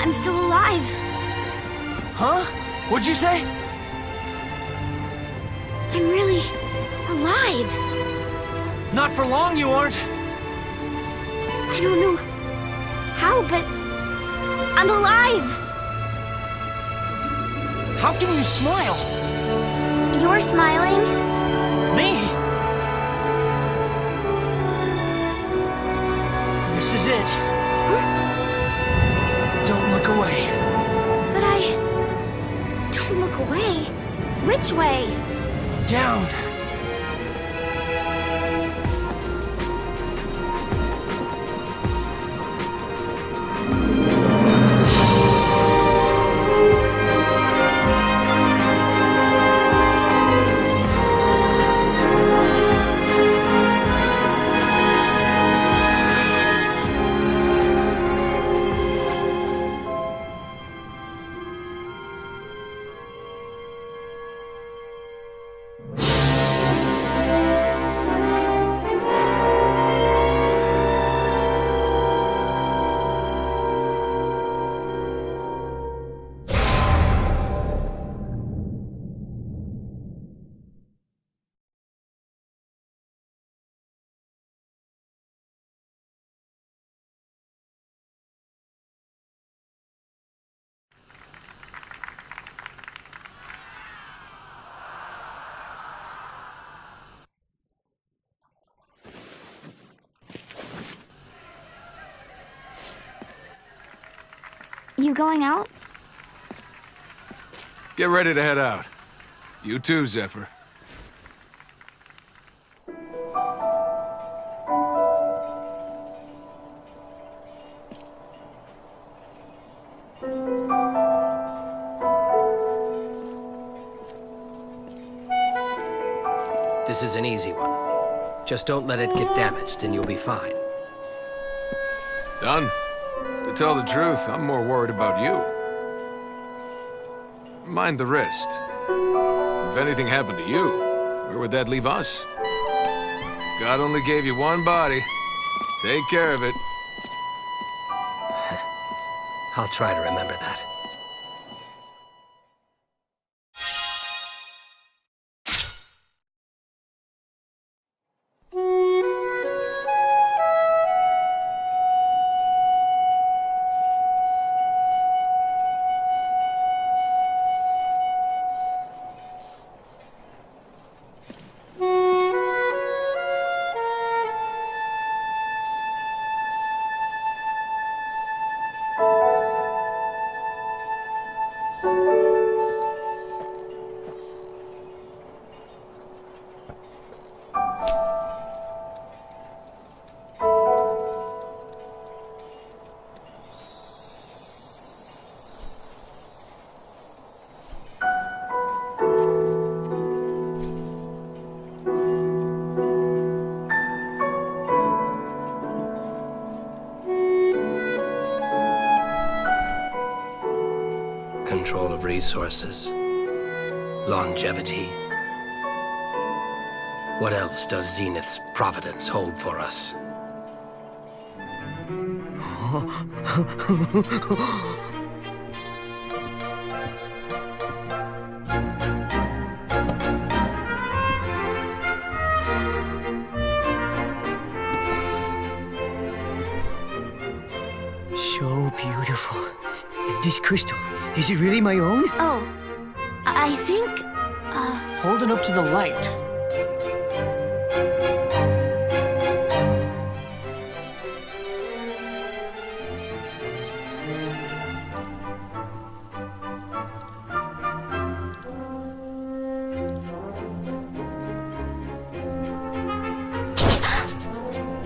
I'm still alive. Huh? What'd you say? I'm really alive. Not for long, you aren't. I don't know how, but I'm alive. How can you smile? You're smiling? Me? This is it. Huh? Don't look away. But don't look away. Which way? Down. You going out? Get ready to head out. You too, Zephyr. This is an easy one. Just don't let it get damaged and you'll be fine. Done. To tell the truth, I'm more worried about you. Mind the wrist. If anything happened to you, where would that leave us? God only gave you one body. Take care of it. I'll try to remember that. Control of resources, longevity. What else does Zenith's providence hold for us? So beautiful. This crystal, is it really my own? Oh, I think, Hold it up to the light.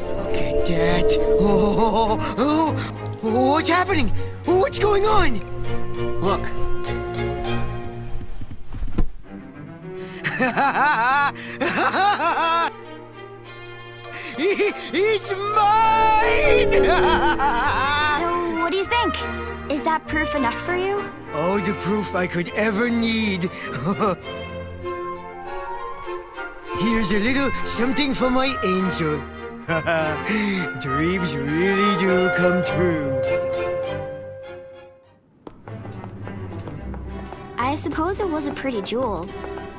Look at that. Oh, what's happening? What's going on? Look. It's mine! so what do you think? Is that proof enough for you? Oh, the proof I could ever need. Here's a little something for my angel. Dreams really do come true. I suppose it was a pretty jewel,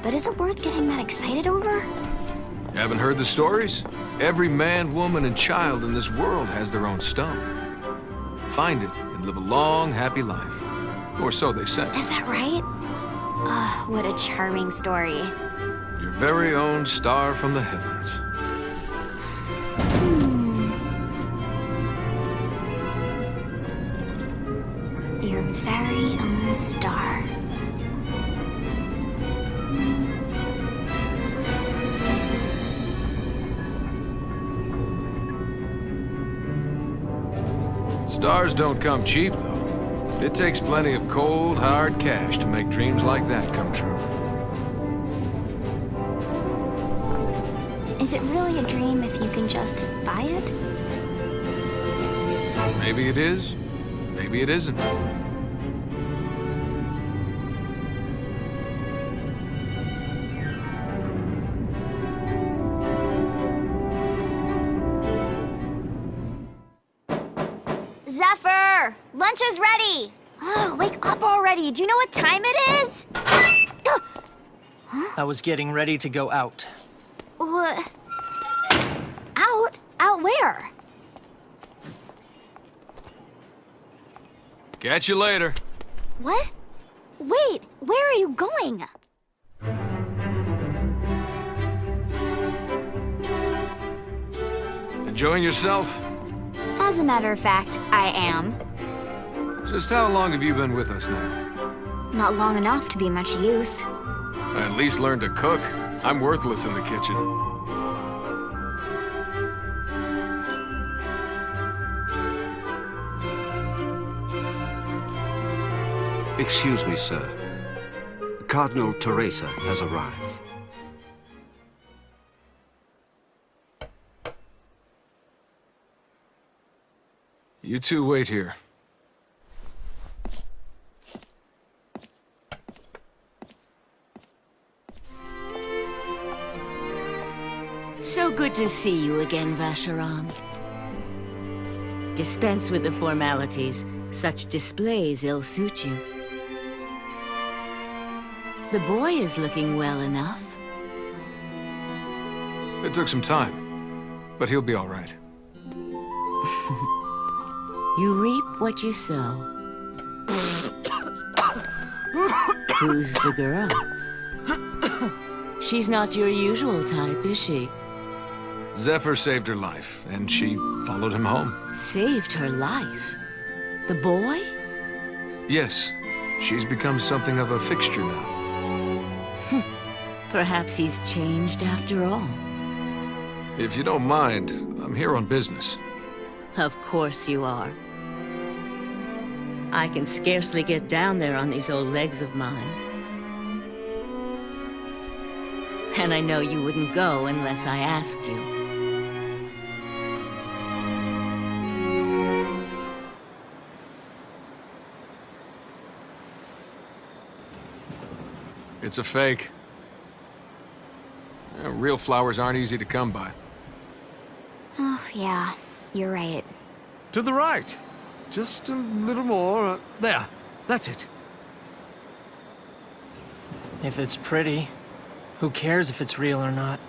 but is it worth getting that excited over? Haven't heard the stories? Every man, woman, and child in this world has their own stone. Find it and live a long, happy life. Or so they say. Is that right? Ah, what a charming story. Your very own star from the heavens. Your very own star. Stars don't come cheap, though. It takes plenty of cold, hard cash to make dreams like that come true. Is it really a dream if you can just buy it? Maybe it is, maybe it isn't. Zephyr! Lunch is ready! Oh, wake up already! Do you know what time it is? I was getting ready to go out. What? Out? Out where? Catch you later. What? Wait, where are you going? Enjoying yourself? As a matter of fact, I am. Just how long have you been with us now? Not long enough to be much use. I at least learned to cook. I'm worthless in the kitchen. Excuse me, sir. Cardinal Teresa has arrived. You two wait here. So good to see you again, Vacheron. Dispense with the formalities. Such displays ill-suit you. The boy is looking well enough. It took some time, but he'll be all right. You reap what you sow. Who's the girl? She's not your usual type, is she? Zephyr saved her life, and she followed him home. Saved her life? The boy? Yes, she's become something of a fixture now. Perhaps he's changed after all. If you don't mind, I'm here on business. Of course you are. I can scarcely get down there on these old legs of mine. And I know you wouldn't go unless I asked you. It's a fake. Real flowers aren't easy to come by. Oh, yeah. You're right. To the right. Just a little more. There. That's it. If it's pretty, who cares if it's real or not?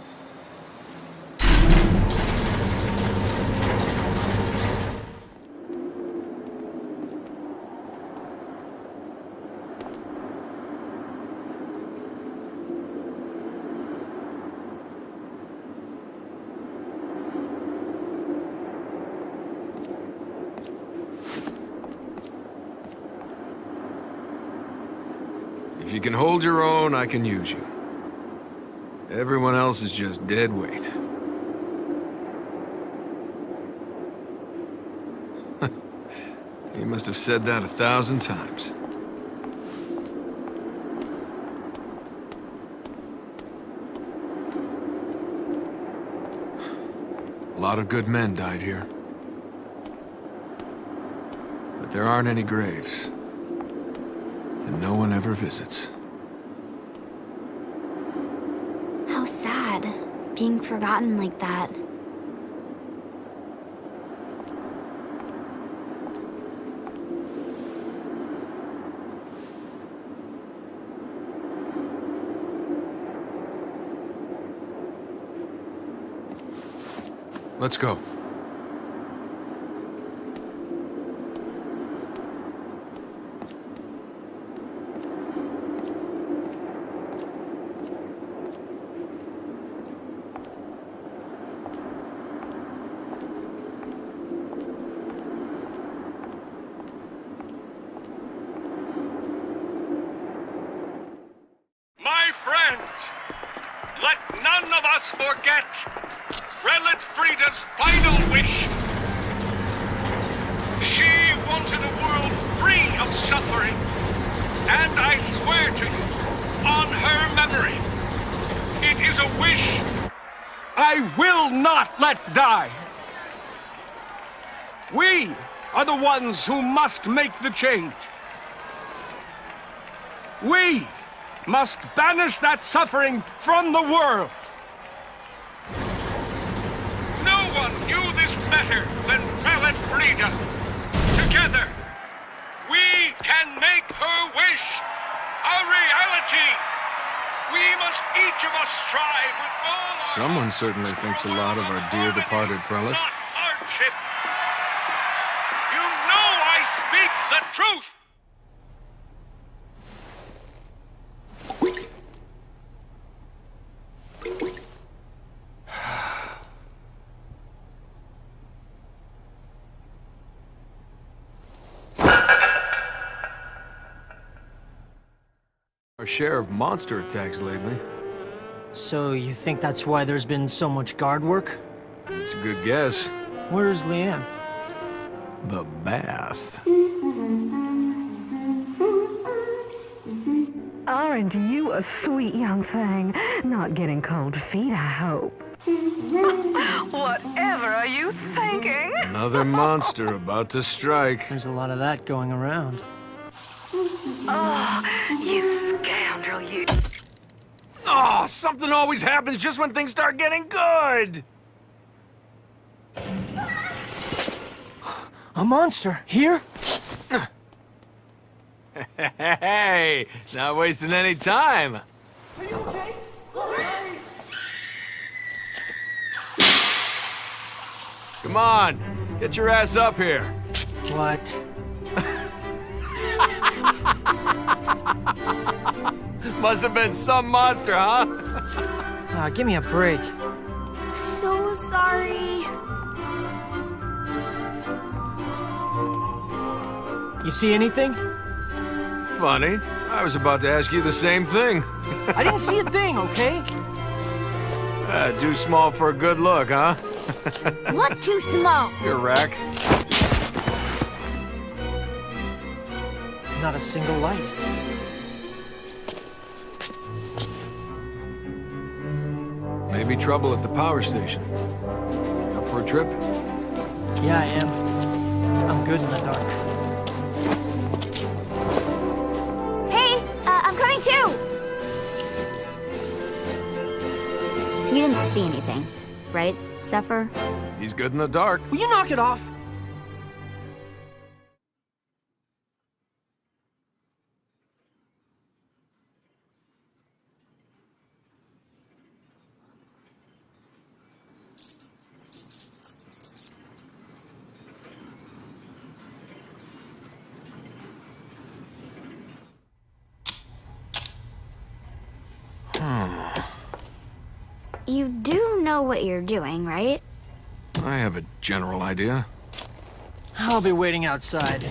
If you can hold your own, I can use you. Everyone else is just dead weight. You must have said that 1,000 times. A lot of good men died here. But there aren't any graves. And no one ever visits. How sad, being forgotten like that. Let's go. Let none of us forget Prelate Frida's final wish. She wanted a world free of suffering, and I swear to you, on her memory, it is a wish I will not let die. We are the ones who must make the change. We must banish that suffering from the world. No one knew this better than Prelate Frida. Together, we can make her wish a reality. We must each of us strive with all. Someone certainly thinks a lot of our dear departed prelate. Not hardship. You know I speak the truth. our share of monster attacks lately. So you think that's why there's been so much guard work? It's a good guess. Where's Leanne? The bath. Aren't you a sweet young thing? Not getting cold feet, I hope. Whatever are you thinking? Another monster about to strike. There's a lot of that going around. Oh, you scoundrel, you. Oh, something always happens just when things start getting good! A monster! Here? Hey, not wasting any time. Are you okay? Come on, get your ass up here. What? Must have been some monster, huh? Give me a break. So sorry. You see anything? Funny. I was about to ask you the same thing. I didn't see a thing, okay? Too small for a good look, huh? What's too small? Your rack. Not a single light. Maybe trouble at the power station. Up for a trip? Yeah, I am. I'm good in the dark. Hey, I'm coming too! You didn't see anything, right, Zephyr? He's good in the dark. Will you knock it off? You do know what you're doing, right? I have a general idea. I'll be waiting outside.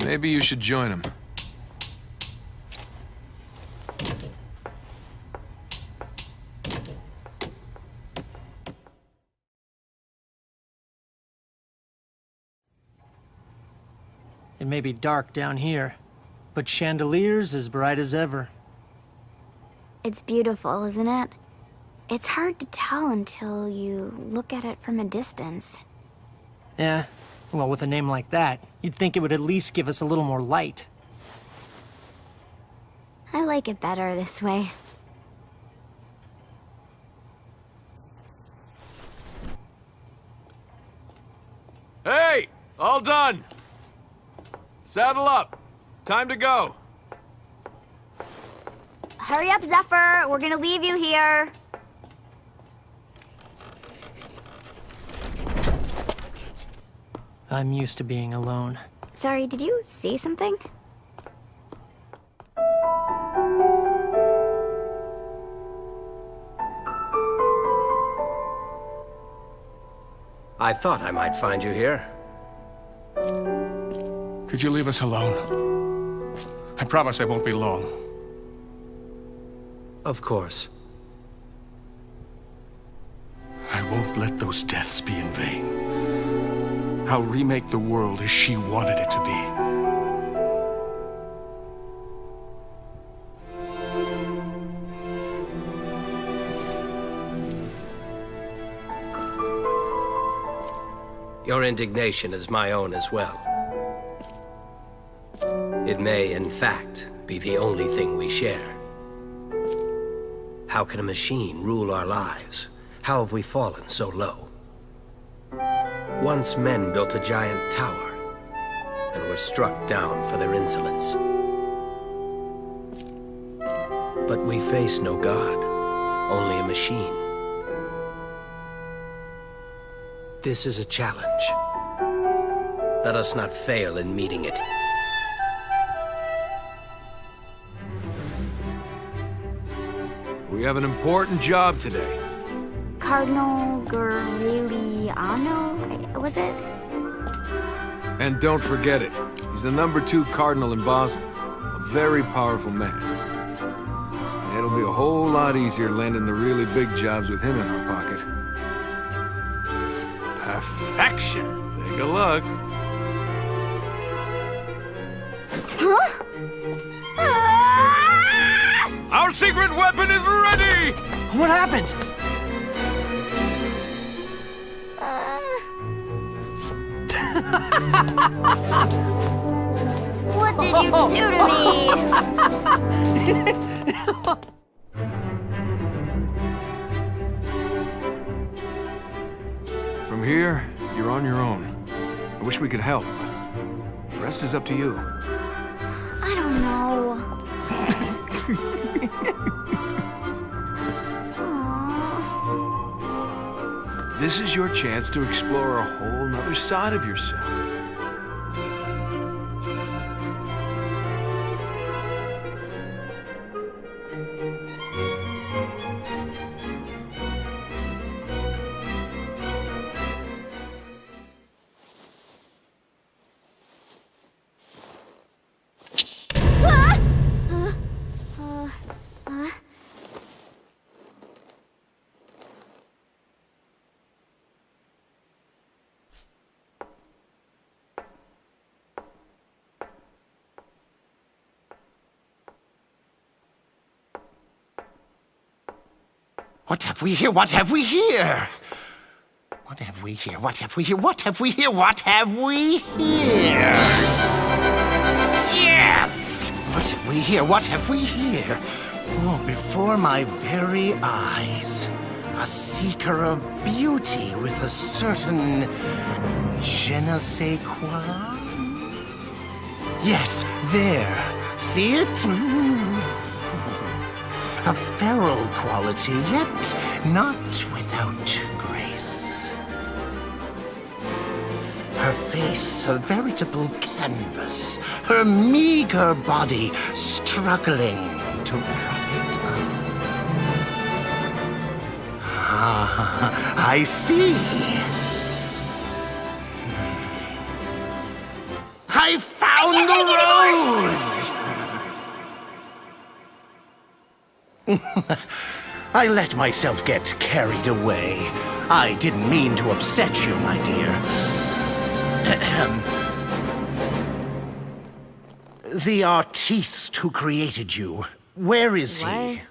Maybe you should join him. It may be dark down here, but chandeliers as bright as ever. It's beautiful, isn't it? It's hard to tell until you look at it from a distance. Yeah, well, with a name like that, you'd think it would at least give us a little more light. I like it better this way. Hey! All done! Saddle up! Time to go! Hurry up, Zephyr! We're gonna leave you here! I'm used to being alone. Sorry, did you see something? I thought I might find you here. Could you leave us alone? I promise I won't be long. Of course. I won't let those deaths be in vain. I'll remake the world as she wanted it to be. Your indignation is my own as well. It may, in fact, be the only thing we share. How can a machine rule our lives? How have we fallen so low? Once men built a giant tower and were struck down for their insolence. But we face no God, only a machine. This is a challenge. Let us not fail in meeting it. We have an important job today. Cardinal Guriliano, was it? And don't forget it. He's the #2 cardinal in Basel. A very powerful man. It'll be a whole lot easier landing the really big jobs with him in our pocket. Perfection. Take a look. Huh? Our secret weapon is ready! What happened? What did you do to me? From here, you're on your own. I wish we could help, but the rest is up to you. I don't know. This is your chance to explore a whole nother side of yourself. What have we here? What have we here? What have we here? What have we here? What have we here? What have we here? Yes! What have we here? What have we here? Oh, before my very eyes. A seeker of beauty with a certain je ne sais quoi. Yes, there. See it? A feral quality, yet not without grace. Her face a veritable canvas, her meager body struggling to prop it up. Ah, I see. I found the rose! I let myself get carried away. I didn't mean to upset you, my dear. The artiste who created you, where is he?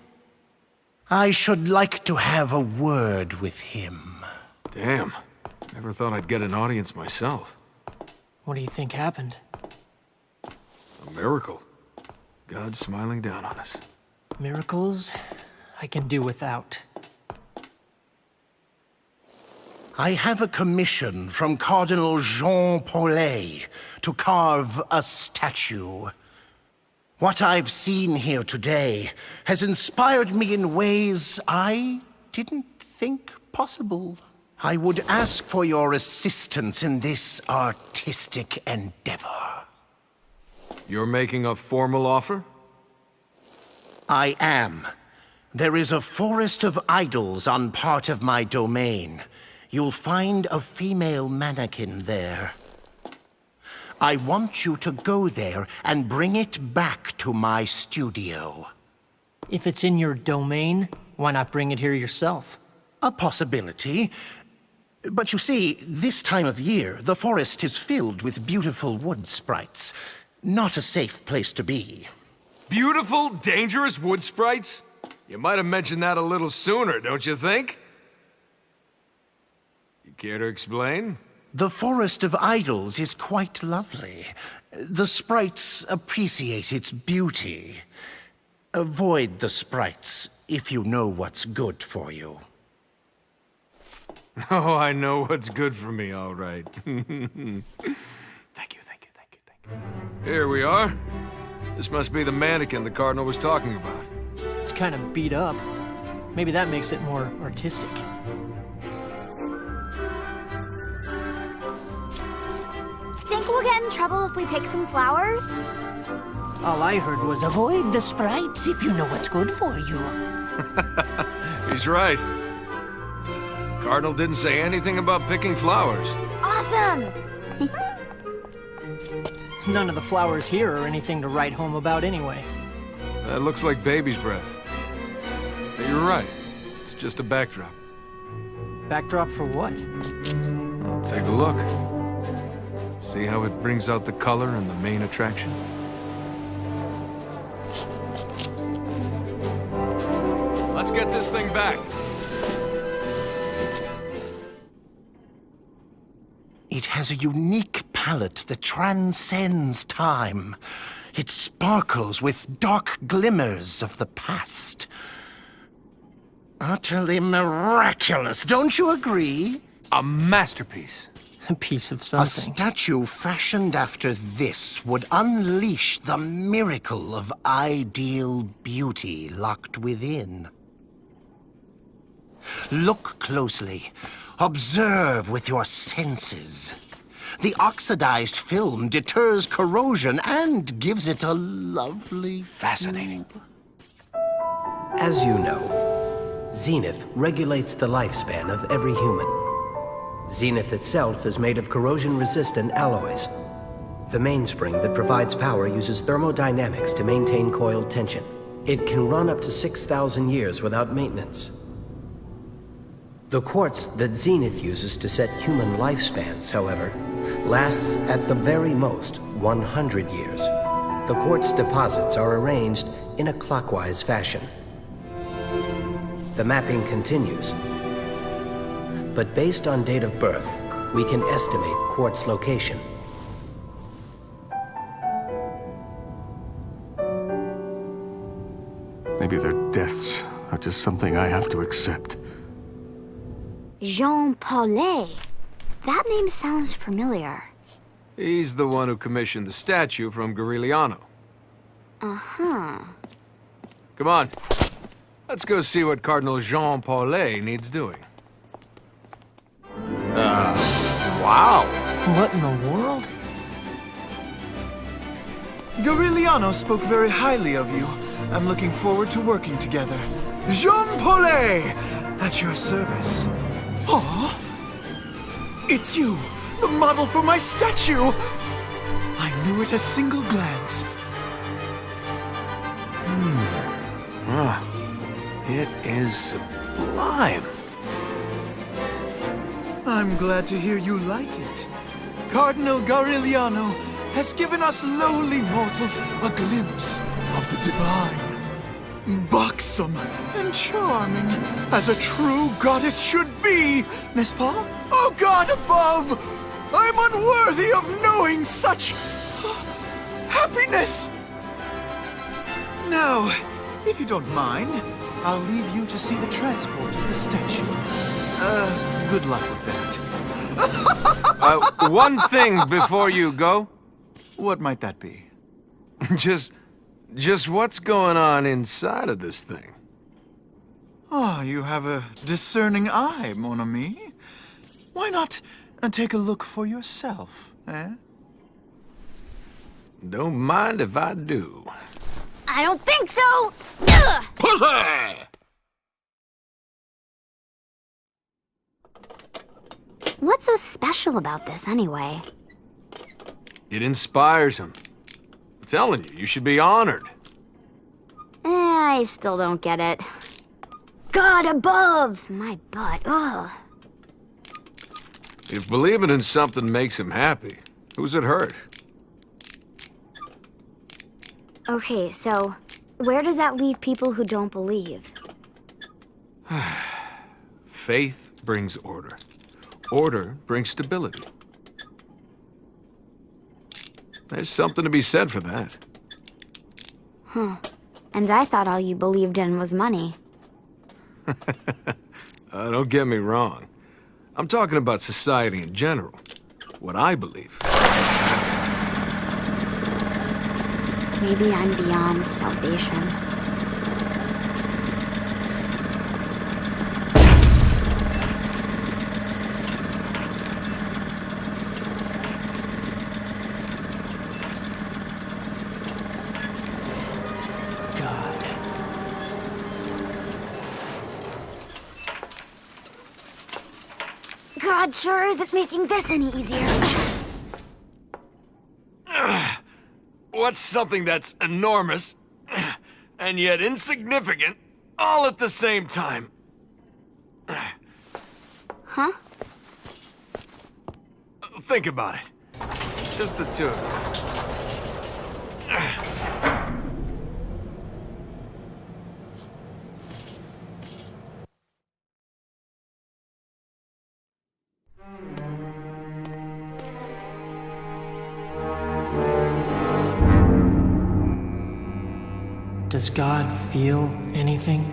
I should like to have a word with him. Damn. Never thought I'd get an audience myself. What do you think happened? A miracle. God smiling down on us. Miracles I can do without. I have a commission from Cardinal Jean Paulet to carve a statue. What I've seen here today has inspired me in ways I didn't think possible. I would ask for your assistance in this artistic endeavor. You're making a formal offer? I am. There is a forest of idols on part of my domain. You'll find a female mannequin there. I want you to go there and bring it back to my studio. If it's in your domain, why not bring it here yourself? A possibility. But you see, this time of year, the forest is filled with beautiful wood sprites. Not a safe place to be. Beautiful, dangerous wood sprites? You might have mentioned that a little sooner, don't you think? You care to explain? The Forest of Idols is quite lovely. The sprites appreciate its beauty. Avoid the sprites if you know what's good for you. Oh, I know what's good for me, all right. Thank you, thank you, thank you, thank you. Here we are. This must be the mannequin the Cardinal was talking about. It's kind of beat up. Maybe that makes it more artistic. Think we'll get in trouble if we pick some flowers? All I heard was avoid the sprites if you know what's good for you. He's right. Cardinal didn't say anything about picking flowers. Awesome! None of the flowers here are anything to write home about anyway. That looks like baby's breath. But you're right. It's just a backdrop. Backdrop for what? Well, take a look. See how it brings out the color and the main attraction? Let's get this thing back. It has a unique palette that transcends time. It sparkles with dark glimmers of the past. Utterly miraculous, don't you agree? A masterpiece. A piece of A something. statue fashioned after this would unleash the miracle of ideal beauty locked within. Look closely. Observe with your senses. The oxidized film deters corrosion and gives it a lovely... Fascinating. As you know, zenith regulates the lifespan of every human. Zenith itself is made of corrosion-resistant alloys. The mainspring that provides power uses thermodynamics to maintain coiled tension. It can run up to 6,000 years without maintenance. The quartz that Zenith uses to set human lifespans, however, lasts at the very most 100 years. The quartz deposits are arranged in a clockwise fashion. The mapping continues. But based on date of birth, we can estimate quartz location. Maybe their deaths are just something I have to accept. Jean Paulet. That name sounds familiar. He's the one who commissioned the statue from Garigliano. Uh-huh. Come on. Let's go see what Cardinal Jean Paulet needs doing. Wow. What in the world? Garigliano spoke very highly of you. I'm looking forward to working together. Jean Paulet, at your service. Aw, it's you, the model for my statue. I knew it a single glance. It is sublime. I'm glad to hear you like it. Cardinal Garigliano has given us lowly mortals a glimpse of the divine. Buxom and charming, as a true goddess should be, n'est-ce pas? Oh God above! I'm unworthy of knowing such happiness! Now, if you don't mind, I'll leave you to see the transport of the statue. Good luck with that. One thing before you go. What might that be? Just what's going on inside of this thing? Ah, you have a discerning eye, mon ami. Why not take a look for yourself, eh? Don't mind if I do. I don't think so! Ugh! Pussy! What's so special about this, anyway? It inspires him. I'm telling you, you should be honored. I still don't get it. God above! My butt, ugh. If believing in something makes him happy, who's it hurt? Okay, so where does that leave people who don't believe? Faith brings order. Order brings stability. There's something to be said for that. Huh. And I thought all you believed in was money. Don't get me wrong. I'm talking about society in general. What I believe. Maybe I'm beyond salvation. God sure isn't making this any easier. What's something that's enormous and yet insignificant all at the same time? Huh? Think about it. Just the two of you. Does God feel anything?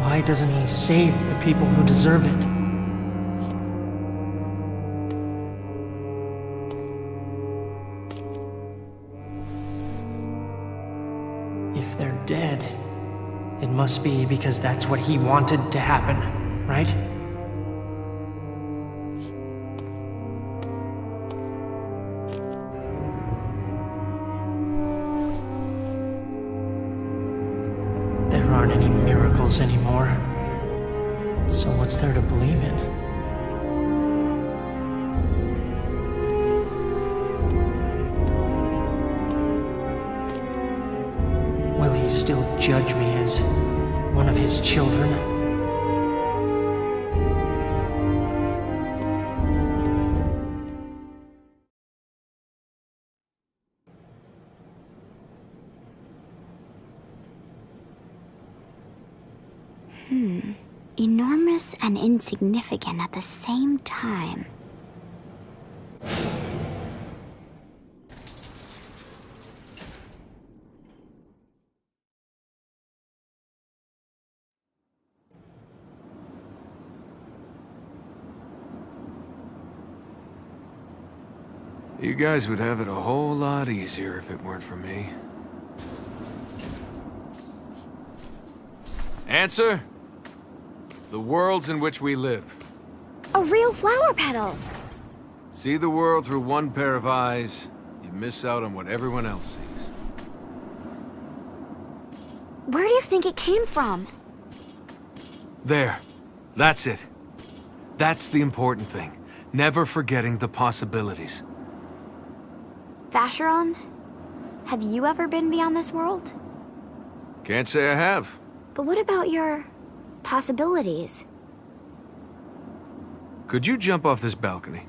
Why doesn't he save the people who deserve it? If they're dead, it must be because that's what he wanted to happen, right? There aren't any miracles anymore. So what's there to believe in? Will he still judge me as one of his children? Enormous and insignificant at the same time. You guys would have it a whole lot easier if it weren't for me. Answer? The worlds in which we live. A real flower petal! See the world through one pair of eyes, you miss out on what everyone else sees. Where do you think it came from? There. That's it. That's the important thing. Never forgetting the possibilities. Vacheron, have you ever been beyond this world? Can't say I have. But what about your possibilities? Could you jump off this balcony?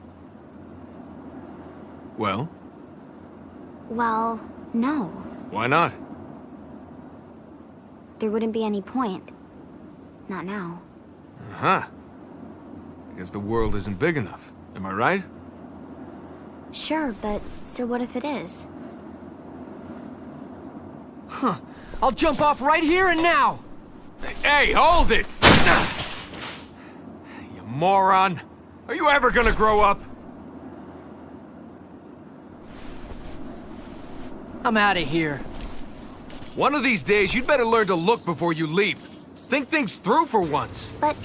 Well? Well, no. Why not? There wouldn't be any point. Not now. Uh-huh. Because the world isn't big enough. Am I right? Sure, but so what if it is? Huh. I'll jump off right here and now! Hey, hold it! You moron! Are you ever gonna grow up? I'm out of here. One of these days, you'd better learn to look before you leap. Think things through for once. But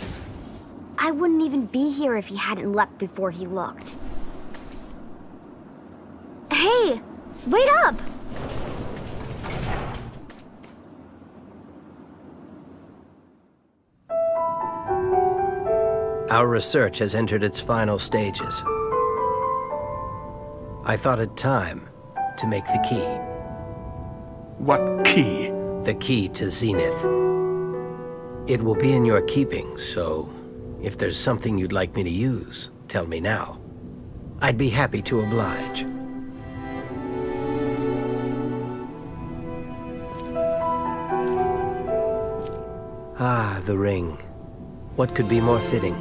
I wouldn't even be here if he hadn't leapt before he looked. Hey! Wait up! Our research has entered its final stages. I thought it time to make the key. What key? The key to Zenith. It will be in your keeping, so if there's something you'd like me to use, tell me now. I'd be happy to oblige. Ah, the ring. What could be more fitting?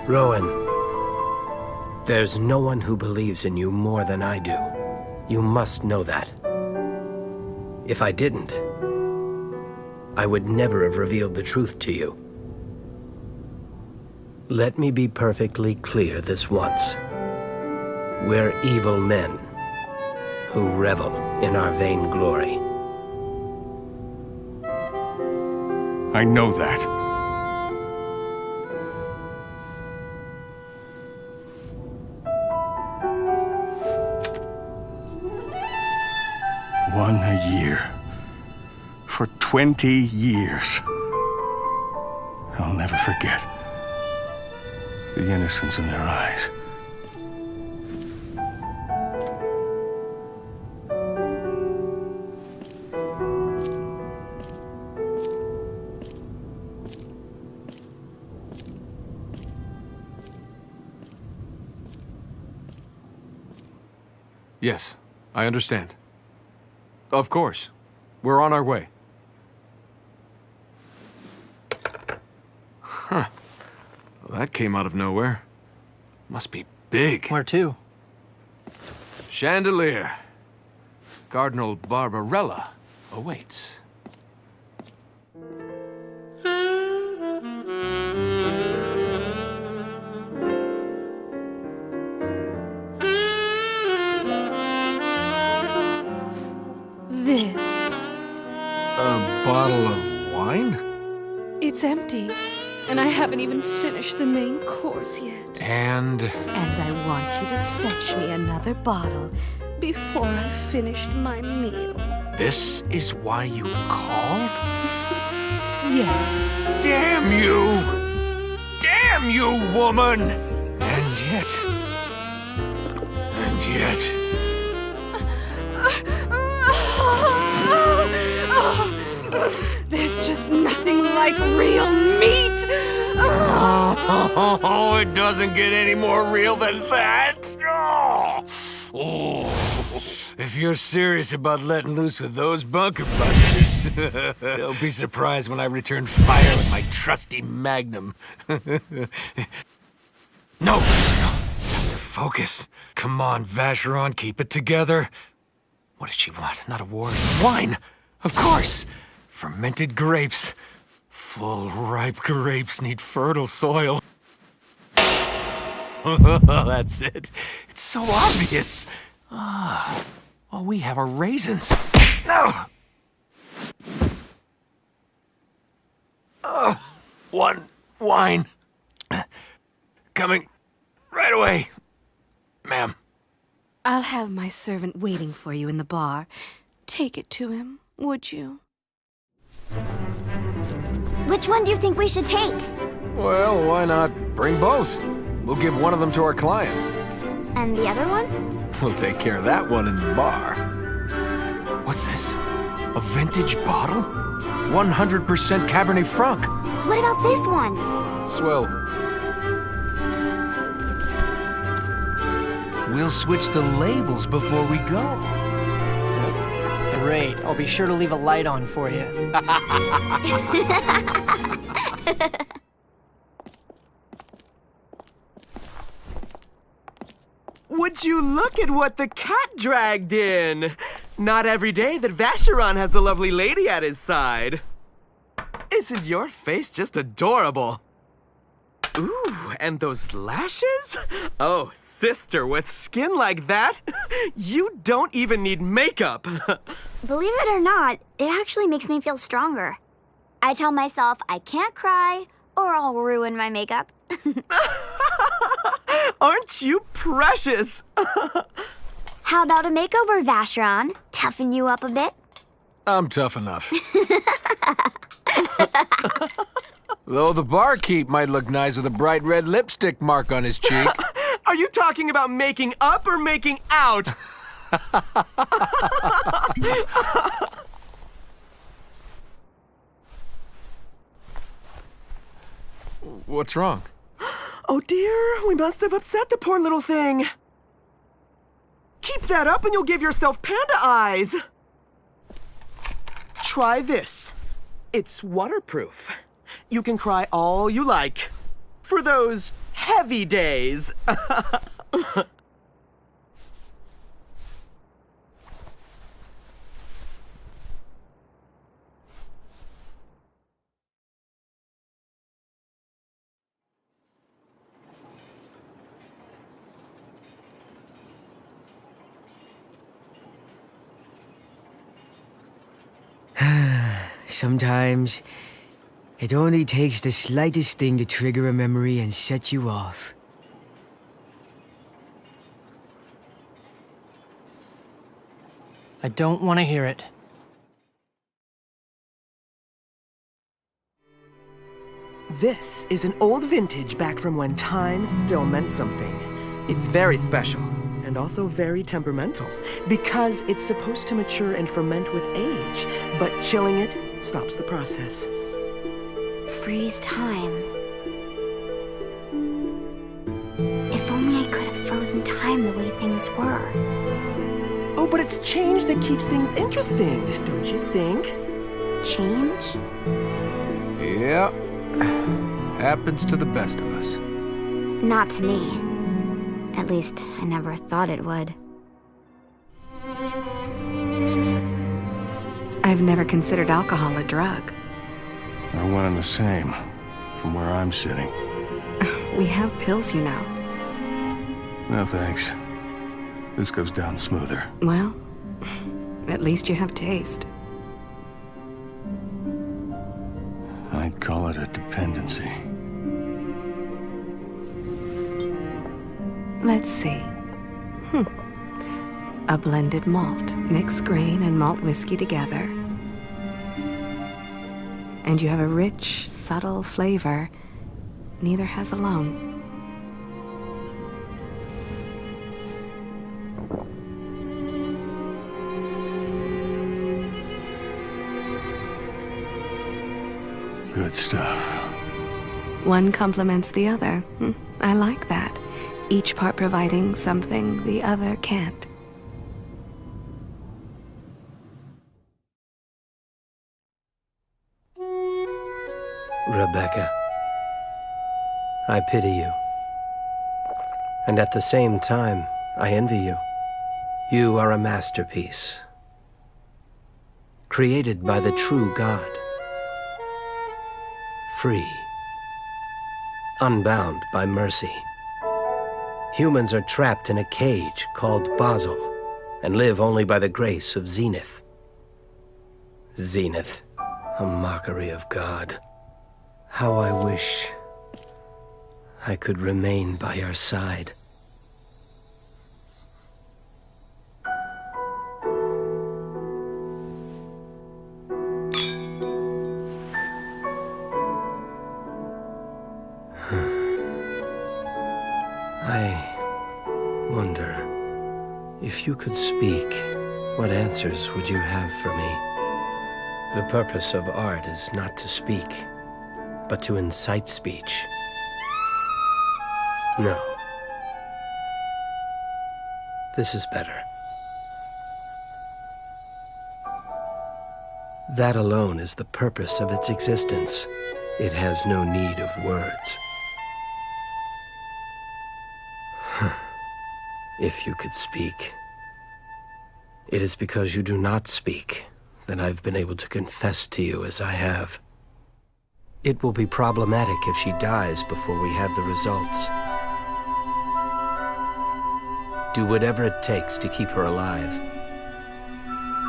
Rowan, there's no one who believes in you more than I do. You must know that. If I didn't, I would never have revealed the truth to you. Let me be perfectly clear this once. We're evil men who revel in our vainglory. I know that. One a year. For 20 years. I'll never forget the innocence in their eyes. Yes, I understand. Of course. We're on our way. Huh. Well, that came out of nowhere. Must be big. Where to? Chandelier. Cardinal Barbarella awaits. This. A bottle of wine? It's empty, and I haven't even finished the main course yet. And I want you to fetch me another bottle before I finished my meal. this is why you called? Yes. Damn you! Damn you, woman! And yet... There's just nothing like real meat! Oh, it doesn't get any more real than that! Oh. If you're serious about letting loose with those bunker busters, they'll be surprised when I return fire with my trusty magnum. No! Have to focus. Come on, Vacheron, keep it together. What did she want? Not a war, it's wine! Of course! Fermented grapes. Full, ripe grapes need fertile soil. That's it. It's so obvious. Ah, all we have are raisins. No! One wine. Coming right away, ma'am. I'll have my servant waiting for you in the bar. Take it to him, would you? Which one do you think we should take? Well, why not bring both? We'll give one of them to our client. And the other one? We'll take care of that one in the bar. What's this? A vintage bottle? 100% Cabernet Franc. What about this one? Swell. We'll switch the labels before we go. Great. I'll be sure to leave a light on for you. Would you look at what the cat dragged in? Not every day that Vacheron has a lovely lady at his side. Isn't your face just adorable? Ooh, and those lashes? Oh, sister, with skin like that, you don't even need makeup. Believe it or not, it actually makes me feel stronger. I tell myself I can't cry or I'll ruin my makeup. Aren't you precious? How about a makeover, Vacheron? Toughen you up a bit? I'm tough enough. Though the barkeep might look nice with a bright red lipstick mark on his cheek. Are you talking about making up or making out? What's wrong? Oh dear, we must have upset the poor little thing. Keep that up and you'll give yourself panda eyes. Try this. It's waterproof. You can cry all you like. For those heavy days. Sometimes, it only takes the slightest thing to trigger a memory and set you off. I don't want to hear it. This is an old vintage back from when time still meant something. It's very special, and also very temperamental, because it's supposed to mature and ferment with age, but chilling it stops the process. Freeze time. If only I could have frozen time the way things were. Oh, but it's change that keeps things interesting, don't you think? Change? Yeah. Happens to the best of us. Not to me. At least, I never thought it would. I've never considered alcohol a drug. We're one and the same, from where I'm sitting. We have pills, you know. No thanks. This goes down smoother. Well, at least you have taste. I'd call it a dependency. Let's see. A blended malt. Mix grain and malt whiskey together. And you have a rich, subtle flavor neither has alone. Good stuff. One complements the other. I like that. Each part providing something the other can't. Rebecca, I pity you. And at the same time, I envy you. You are a masterpiece, created by the true God. Free, unbound by mercy. Humans are trapped in a cage called Basel and live only by the grace of Zenith. Zenith, a mockery of God. How I wish I could remain by your side. I wonder, if you could speak, what answers would you have for me? The purpose of art is not to speak, but to incite speech. No. This is better. That alone is the purpose of its existence. It has no need of words. If you could speak. It is because you do not speak that I've been able to confess to you as I have. It will be problematic if she dies before we have the results. Do whatever it takes to keep her alive.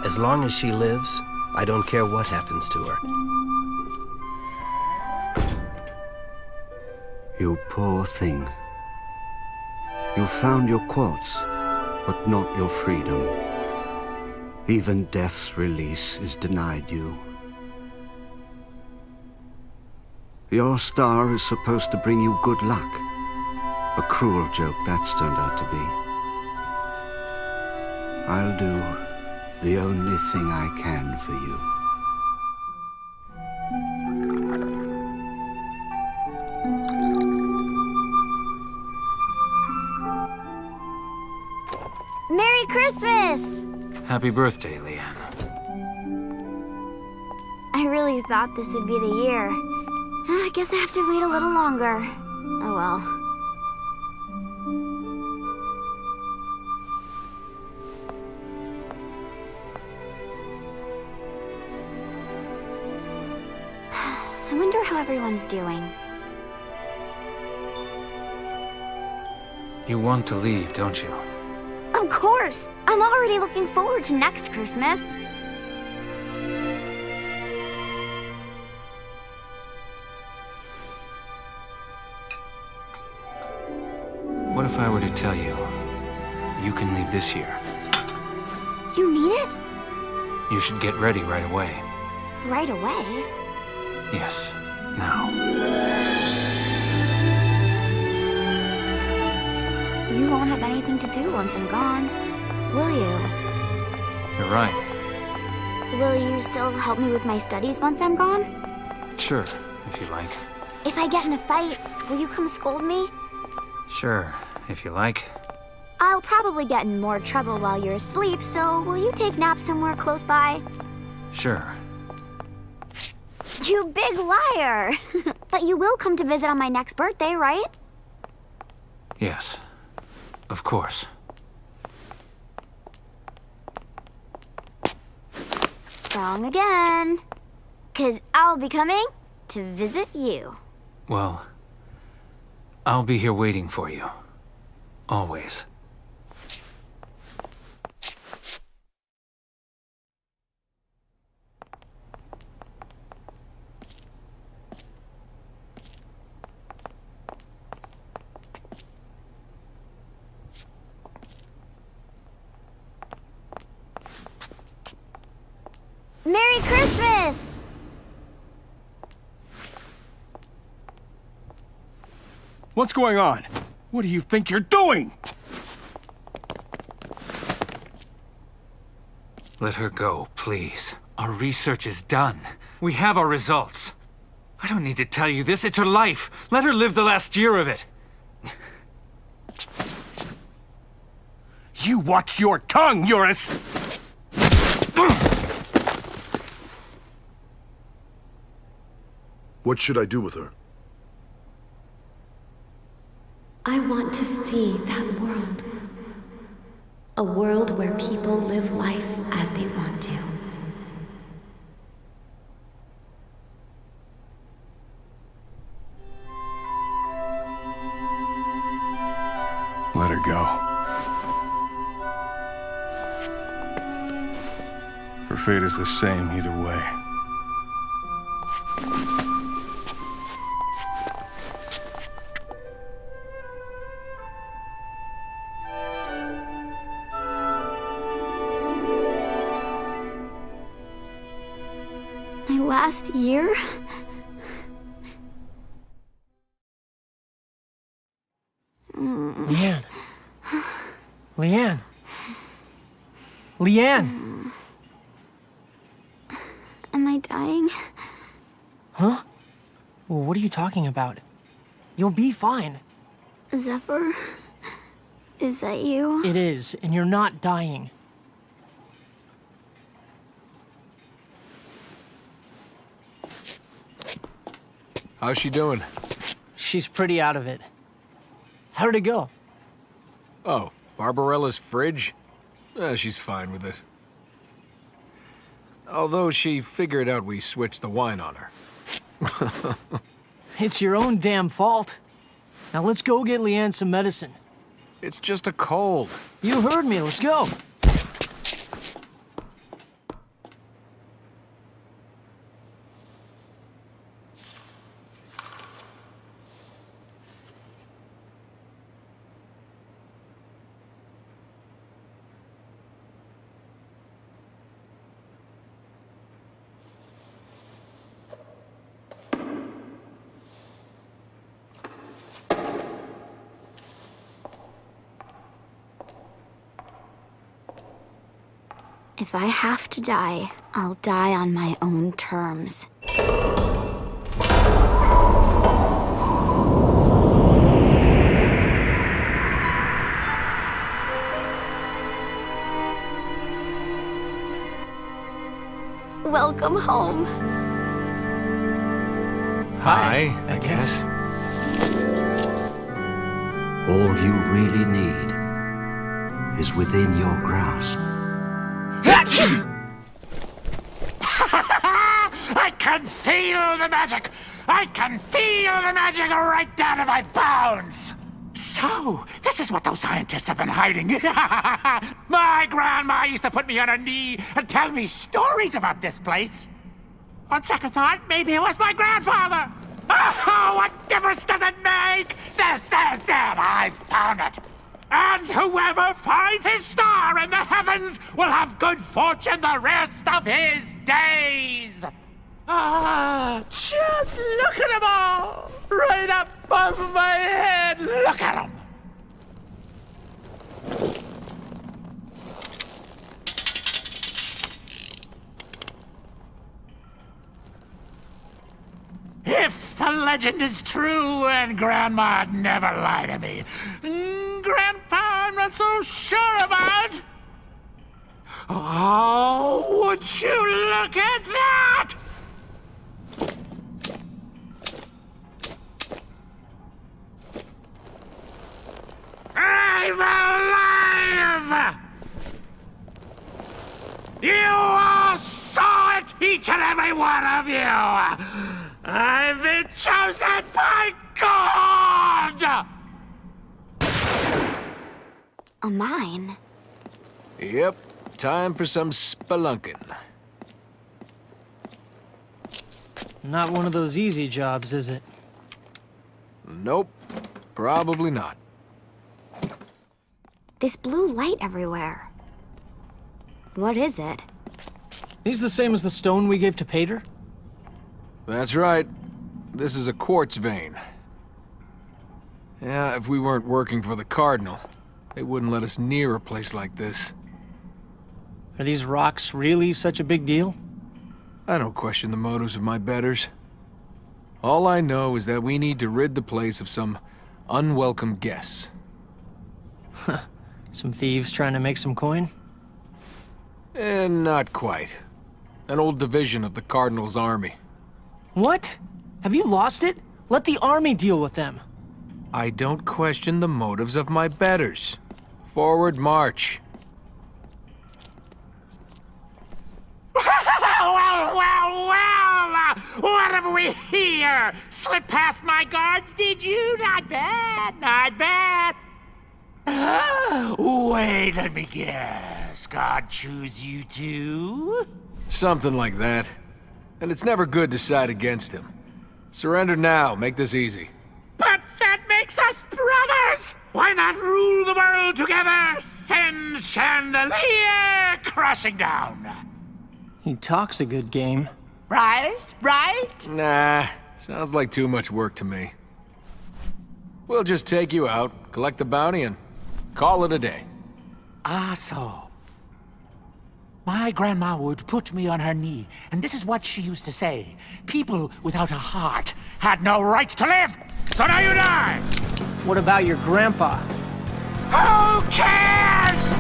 As long as she lives, I don't care what happens to her. You poor thing. You found your quartz, but not your freedom. Even death's release is denied you. Your star is supposed to bring you good luck. A cruel joke that's turned out to be. I'll do the only thing I can for you. Merry Christmas! Happy birthday, Leanne. I really thought this would be the year. I guess I have to wait a little longer. Oh well. I wonder how everyone's doing. You want to leave, don't you? Of course! I'm already looking forward to next Christmas. What if I were to tell you, you can leave this year? You mean it? You should get ready right away. Right away? Yes, now. You won't have anything to do once I'm gone, will you? You're right. Will you still help me with my studies once I'm gone? Sure, if you like. If I get in a fight, will you come scold me? Sure, if you like. I'll probably get in more trouble while you're asleep, so will you take naps somewhere close by? Sure. You big liar! But you will come to visit on my next birthday, right? Yes, of course. Wrong again. 'Cause I'll be coming to visit you. Well, I'll be here waiting for you. Always. Merry Christmas! What's going on? What do you think you're doing? Let her go, please. Our research is done. We have our results. I don't need to tell you this. It's her life. Let her live the last year of it. You watch your tongue, Eurus! What should I do with her? I want to see that world. A world where people live life as they want to. Let her go. Her fate is the same either way. My last year? Leanne. Leanne. Leanne. Am I dying? Huh? Well, what are you talking about? You'll be fine. Zephyr? Is that you? It is, and you're not dying. How's she doing? She's pretty out of it. How did it go? Oh, Barbarella's fridge? She's fine with it. Although she figured out we switched the wine on her. It's your own damn fault. Now let's go get Leanne some medicine. It's just a cold. You heard me, let's go. If I have to die, I'll die on my own terms. Welcome home. Hi, I guess. All you really need is within your grasp. I can feel the magic! I can feel the magic right down to my bones! So, this is what those scientists have been hiding. My grandma used to put me on her knee and tell me stories about this place. On second thought, maybe it was my grandfather. Oh, what difference does it make? This is it! I found it! And whoever finds his star in the heavens will have good fortune the rest of his days! Just look at them all! Right up above my head! Look at them! If the legend is true, and Grandma'd never lie to me, Grandpa, I'm not so sure about. Oh, would you look at that? I'm alive! You all saw it, each and every one of you! I've been chosen by God! A mine? Yep, time for some spelunking. Not one of those easy jobs, is it? Nope, probably not. This blue light everywhere. What is it? These the same as the stone we gave to Pater? That's right. This is a quartz vein. Yeah, if we weren't working for the Cardinal, they wouldn't let us near a place like this. Are these rocks really such a big deal? I don't question the motives of my betters. All I know is that we need to rid the place of some unwelcome guests. Some thieves trying to make some coin? Not quite. An old division of the Cardinal's army. What? Have you lost it? Let the army deal with them. I don't question the motives of my betters. Forward march. Well! What have we here? Slipped past my guards, did you? Not bad, not bad. Wait, let me guess. God choose you too? Something like that. And it's never good to side against him. Surrender now, make this easy. But that makes us brothers! Why not rule the world together? Send chandelier crashing down. He talks a good game. Right? Right? Nah, sounds like too much work to me. We'll just take you out, collect the bounty, and call it a day. Ah, so. My grandma would put me on her knee, and this is what she used to say. People without a heart had no right to live, so now you die! What about your grandpa? Who cares?!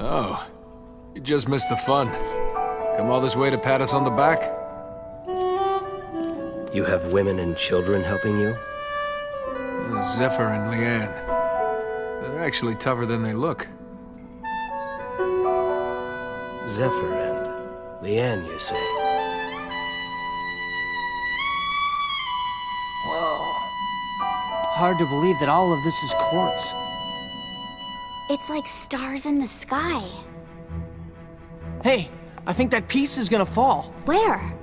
Oh, you just missed the fun. Come all this way to pat us on the back? You have women and children helping you? Zephyr and Leanne. They're actually tougher than they look. Zephyr and Leanne, you say? Whoa. Hard to believe that all of this is quartz. It's like stars in the sky. Hey, I think that piece is gonna fall. Where?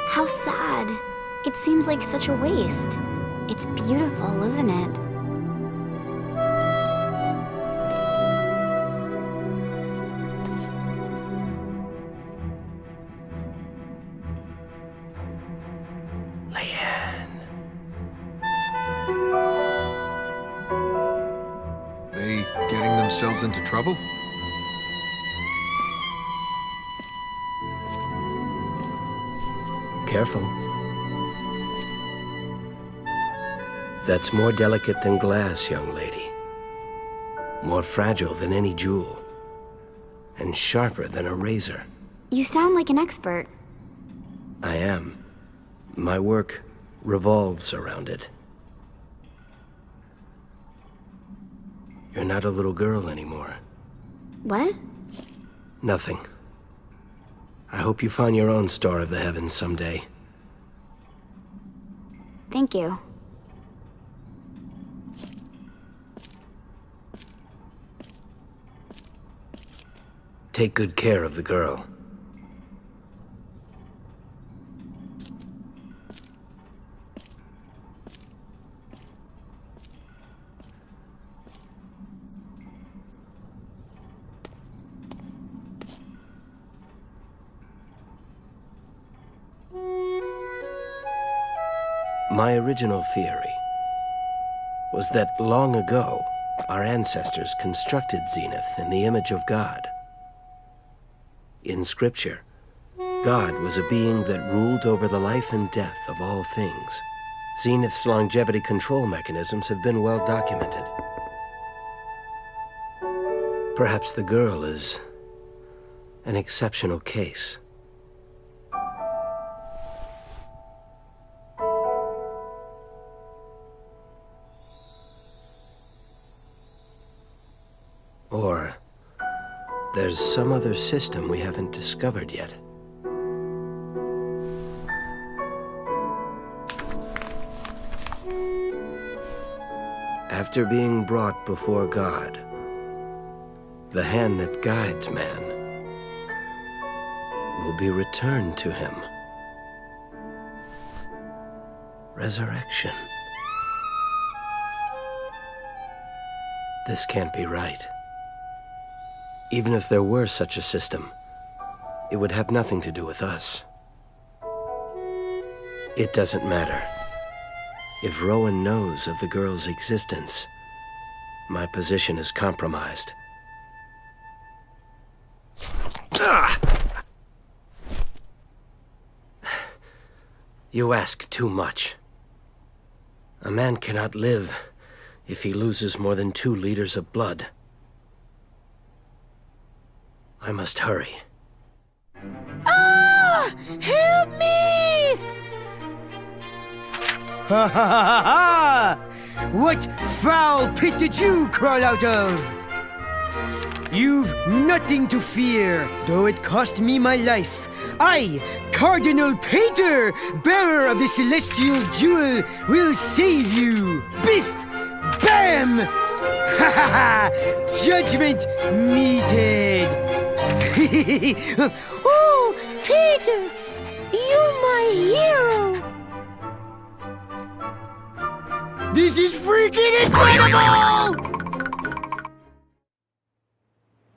How sad. It seems like such a waste. It's beautiful, isn't it? They getting themselves into trouble? Careful. That's more delicate than glass, young lady. More fragile than any jewel. And sharper than a razor. You sound like an expert. I am. My work revolves around it. You're not a little girl anymore. What? Nothing. I hope you find your own Star of the Heavens someday. Thank you. Take good care of the girl. My original theory was that long ago, our ancestors constructed Zenith in the image of God. In Scripture, God was a being that ruled over the life and death of all things. Zenith's longevity control mechanisms have been well documented. Perhaps the girl is an exceptional case. Or there's some other system we haven't discovered yet. After being brought before God, the hand that guides man will be returned to him. Resurrection. This can't be right. Even if there were such a system, it would have nothing to do with us. It doesn't matter. If Rowan knows of the girl's existence, my position is compromised. You ask too much. A man cannot live if he loses more than 2 liters of blood. I must hurry. Ah! Help me! Ha ha ha ha! What foul pit did you crawl out of? You've nothing to fear, though it cost me my life. I, Cardinal Pater, bearer of the celestial jewel, will save you. Biff! Bam! Ha ha ha! Judgment meted! Oh, Peter! You're my hero! This is freaking incredible!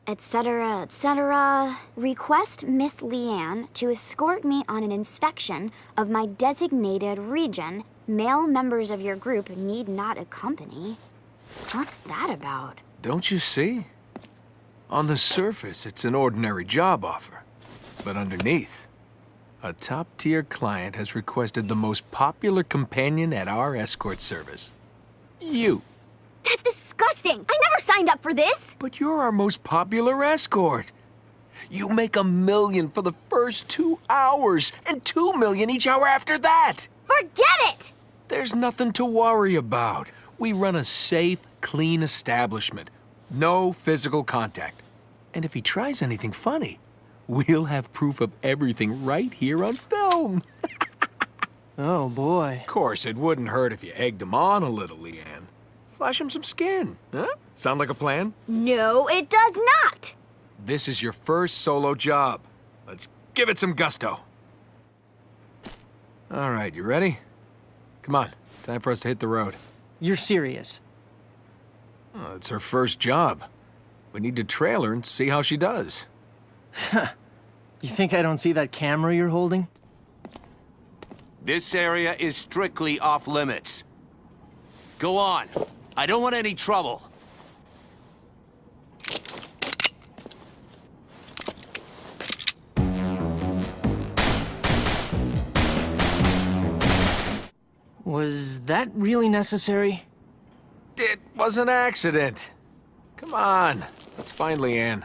Etc., etc. Request Miss Leanne to escort me on an inspection of my designated region. Male members of your group need not accompany. What's that about? Don't you see? On the surface, it's an ordinary job offer. But underneath, a top-tier client has requested the most popular companion at our escort service. You. That's disgusting! I never signed up for this! But you're our most popular escort. You make $1 million for the first 2 hours, and $2 million each hour after that! Forget it! There's nothing to worry about. We run a safe, clean establishment. No physical contact. And if he tries anything funny, we'll have proof of everything right here on film. Oh, boy. Of course, it wouldn't hurt if you egged him on a little, Leanne. Flash him some skin, huh? Sound like a plan? No, it does not! This is your first solo job. Let's give it some gusto. All right, you ready? Come on, time for us to hit the road. You're serious? Oh, it's her first job. We need to trail her and see how she does. You think I don't see that camera you're holding? This area is strictly off limits. Go on. I don't want any trouble. Was that really necessary? It was an accident. Come on, let's find Leanne.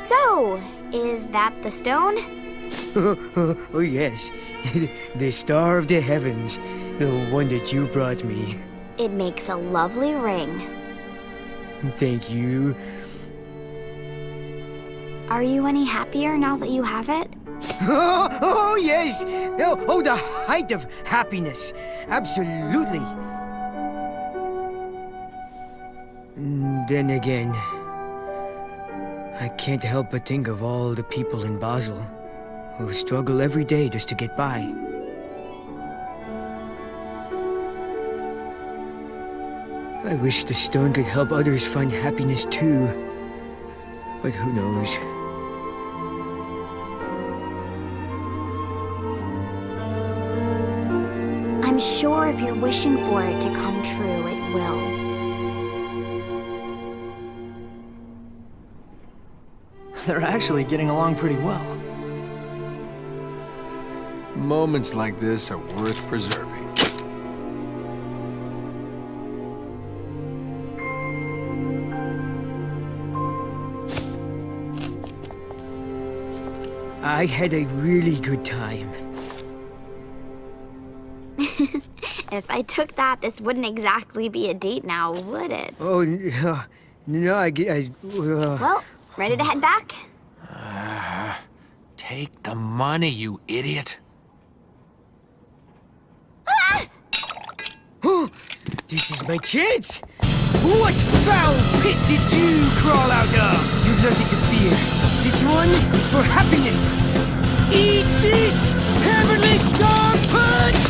So, is that the stone? Oh, yes. The star of the heavens. The one that you brought me. It makes a lovely ring. Thank you. Are you any happier now that you have it? Oh, yes! Oh, the height of happiness. Absolutely. Then again, I can't help but think of all the people in Basel who struggle every day just to get by. I wish the stone could help others find happiness too, but who knows? I'm sure if you're wishing for it to come true, it will. They're actually getting along pretty well. Moments like this are worth preserving. I had a really good time. If I took that, this wouldn't exactly be a date now, would it? Oh, no, Well, ready to head back? Take the money, you idiot. Oh, this is my chance! What foul pit did you crawl out of? You've nothing to fear. This one is for happiness. Eat this, Heavenly Star Punch!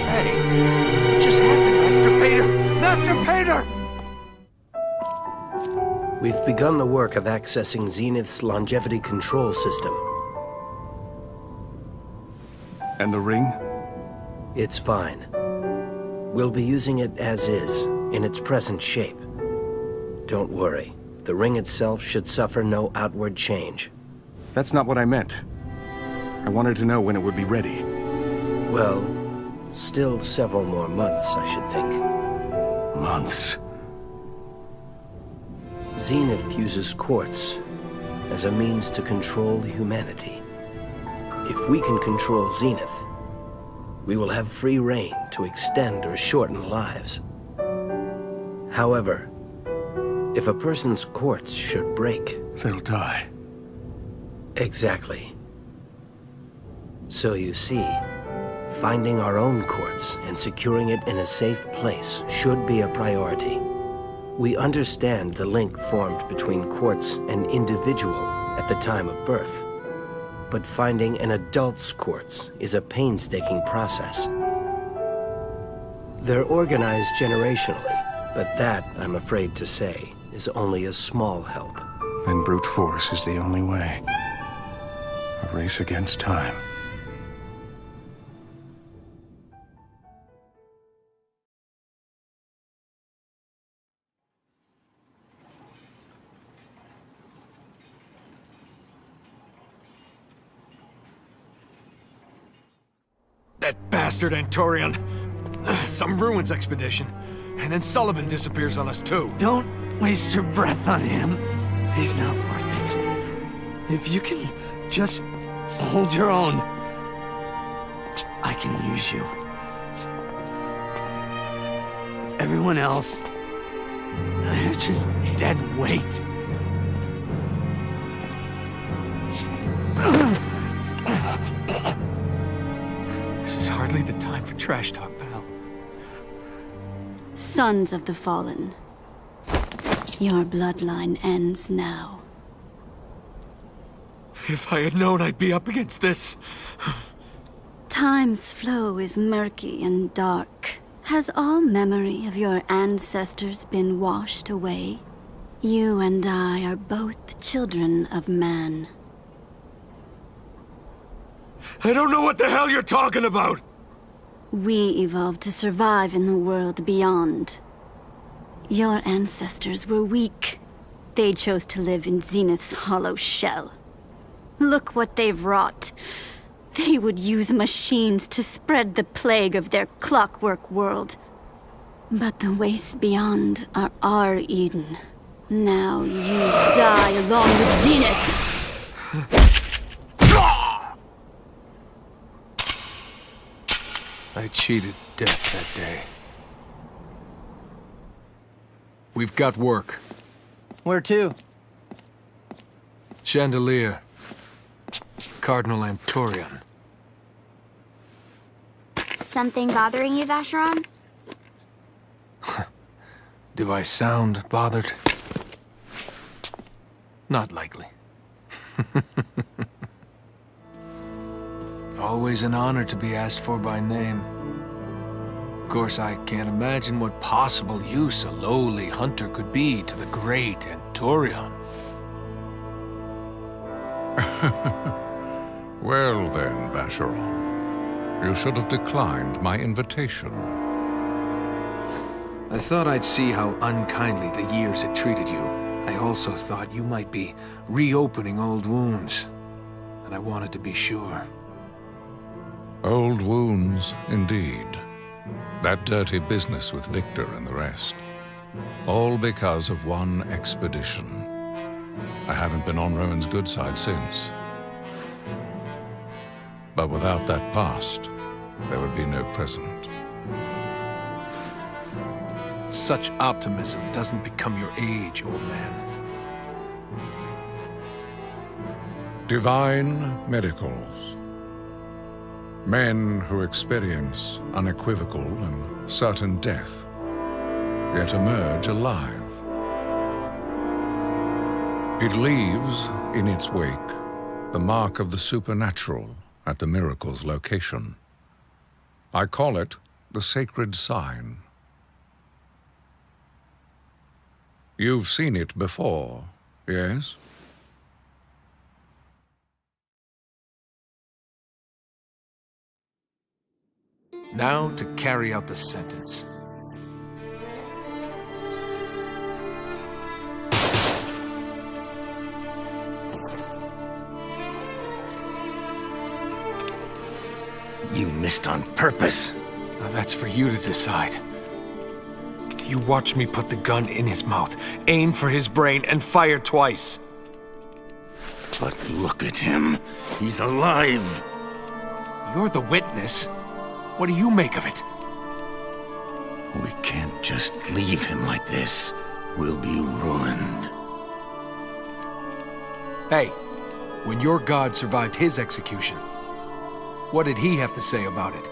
Hey, what just happened? Master Pater! Master Pater! We've begun the work of accessing Zenith's longevity control system. And the ring? It's fine. We'll be using it as is, in its present shape. Don't worry. The ring itself should suffer no outward change. That's not what I meant. I wanted to know when it would be ready. Well, still several more months, I should think. Months? Zenith uses quartz as a means to control humanity. If we can control Zenith, we will have free reign to extend or shorten lives. However, if a person's quartz should break... They'll die. Exactly. So you see, finding our own quartz and securing it in a safe place should be a priority. We understand the link formed between quartz and individual at the time of birth. But finding an adult's quartz is a painstaking process. They're organized generationally, but that, I'm afraid to say, is only a small help. Then brute force is the only way. A race against time. That bastard Antorian. Some ruins expedition. And then Sullivan disappears on us too. Don't waste your breath on him. He's not worth it. If you can just hold your own, I can use you. Everyone else, they're just dead weight. This is hardly the time for trash talk, pal. Sons of the Fallen, your bloodline ends now. If I had known I'd be up against this... Time's flow is murky and dark. Has all memory of your ancestors been washed away? You and I are both children of man. I don't know what the hell you're talking about! We evolved to survive in the world beyond. Your ancestors were weak. They chose to live in Zenith's hollow shell. Look what they've wrought. They would use machines to spread the plague of their clockwork world. But the wastes beyond are our Eden. Now you die along with Zenith! I cheated death that day. We've got work. Where to? Chandelier. Cardinal Antorian. Something bothering you, Vacheron? Do I sound bothered? Not likely. Always an honor to be asked for by name. Of course, I can't imagine what possible use a lowly hunter could be to the great Antorion. Well then, Vacheron. You should have declined my invitation. I thought I'd see how unkindly the years had treated you. I also thought you might be reopening old wounds, and I wanted to be sure. Old wounds, indeed. That dirty business with Victor and the rest. All because of one expedition. I haven't been on Rowan's good side since. But without that past, there would be no present. Such optimism doesn't become your age, old man. Divine medicals. Men who experience unequivocal and certain death, yet emerge alive. It leaves in its wake the mark of the supernatural at the miracle's location. I call it the sacred sign. You've seen it before, yes? Now to carry out the sentence. You missed on purpose. Now that's for you to decide. You watched me put the gun in his mouth, aim for his brain, and fire twice. But look at him. He's alive. You're the witness. What do you make of it? We can't just leave him like this. We'll be ruined. Hey, when your god survived his execution, what did he have to say about it?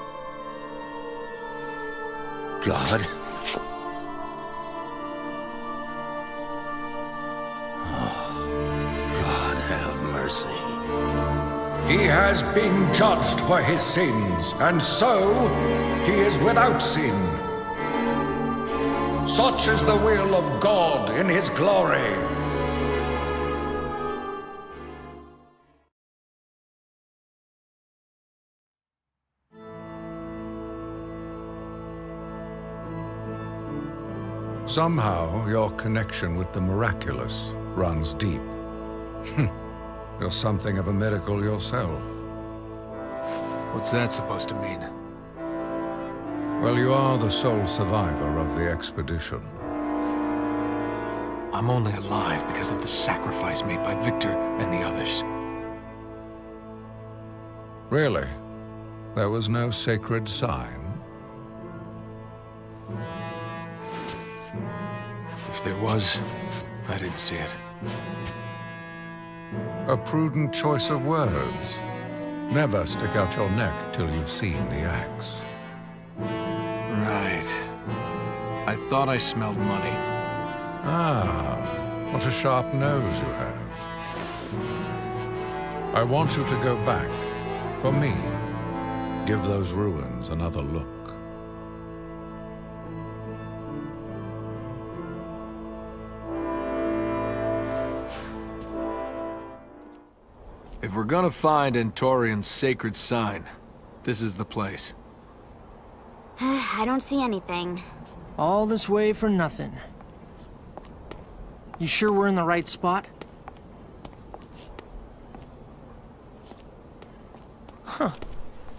God? God have mercy. He has been judged for his sins, and so he is without sin. Such is the will of God in his glory. Somehow, your connection with the miraculous runs deep. You're something of a miracle yourself. What's that supposed to mean? Well, you are the sole survivor of the expedition. I'm only alive because of the sacrifice made by Victor and the others. Really? There was no sacred sign? If there was, I didn't see it. A prudent choice of words. Never stick out your neck till you've seen the axe. Right. I thought I smelled money. Ah, what a sharp nose you have. I want you to go back. For me. Give those ruins another look. If we're gonna find Antorian's sacred sign, this is the place. I don't see anything. All this way for nothing. You sure we're in the right spot? Huh.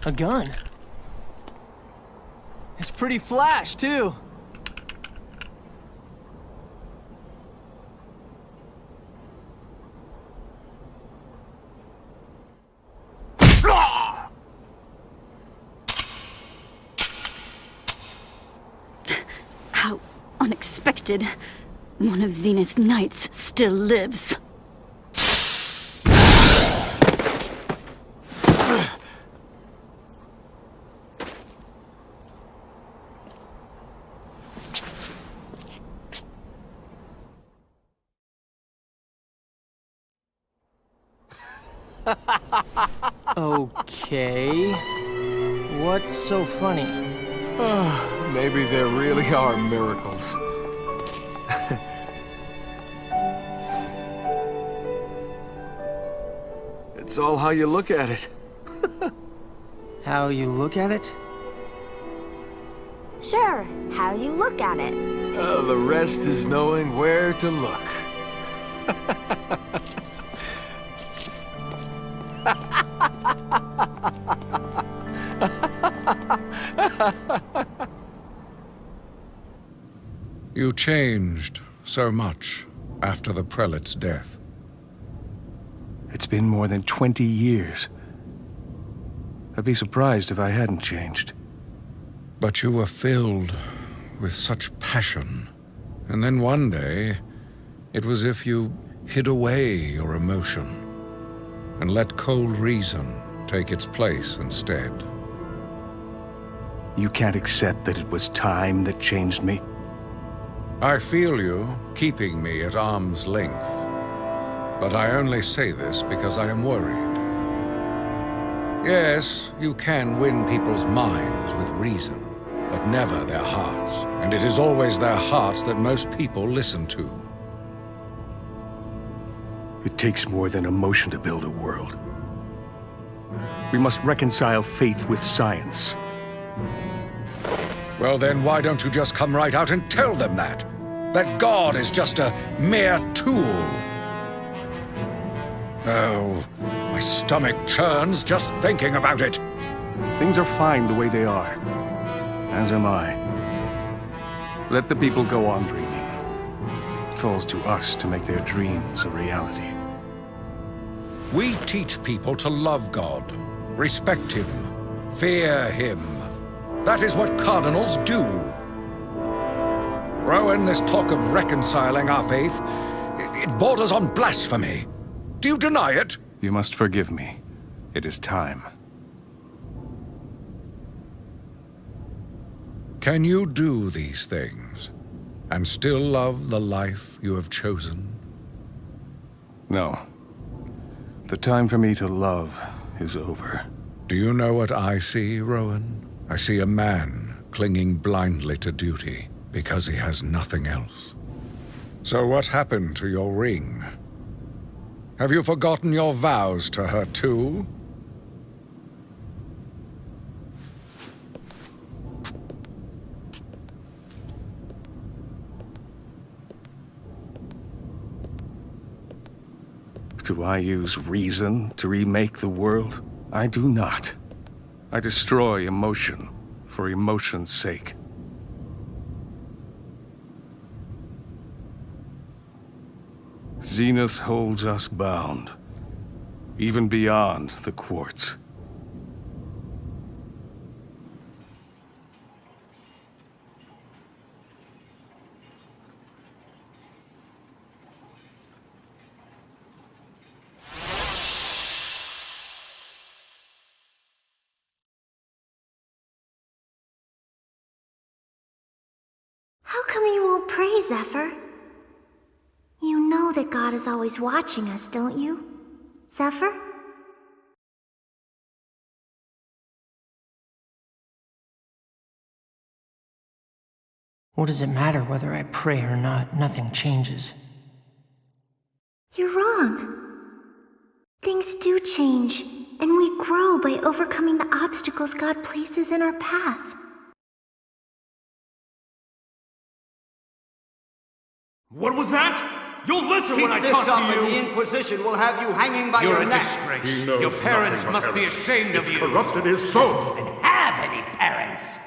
A gun. It's pretty flash, too. unexpected. One of Zenith's knights still lives. Okay. What's so funny? Maybe there really are miracles. It's all how you look at it. How you look at it? Sure, how you look at it. The rest is knowing where to look. You changed so much after the prelate's death. It's been more than 20 years. I'd be surprised if I hadn't changed. But you were filled with such passion. And then one day, it was as if you hid away your emotion and let cold reason take its place instead. You can't accept that it was time that changed me? I feel you keeping me at arm's length. But I only say this because I am worried. Yes, you can win people's minds with reason, but never their hearts. And it is always their hearts that most people listen to. It takes more than emotion to build a world. We must reconcile faith with science. Well then, why don't you just come right out and tell them that? That God is just a mere tool. Oh, my stomach churns just thinking about it. Things are fine the way they are. As am I. Let the people go on dreaming. It falls to us to make their dreams a reality. We teach people to love God, respect Him, fear Him. That is what cardinals do. Rowan, this talk of reconciling our faith, it borders on blasphemy. Do you deny it? You must forgive me. It is time. Can you do these things and still love the life you have chosen? No. The time for me to love is over. Do you know what I see, Rowan? I see a man clinging blindly to duty because he has nothing else. So what happened to your ring? Have you forgotten your vows to her too? Do I use reason to remake the world? I do not. I destroy emotion for emotion's sake. Zenith holds us bound, even beyond the quartz. How come you won't pray, Zephyr? You know that God is always watching us, don't you, Zephyr? What does it matter whether I pray or not? Nothing changes. You're wrong. Things do change, and we grow by overcoming the obstacles God places in our path. What was that? You'll listen when I Keep talk this up to and you! the Inquisition will have you hanging by You're your a neck. disgrace. Your parents must be ashamed of you. Corrupted his soul. Doesn't even have any parents.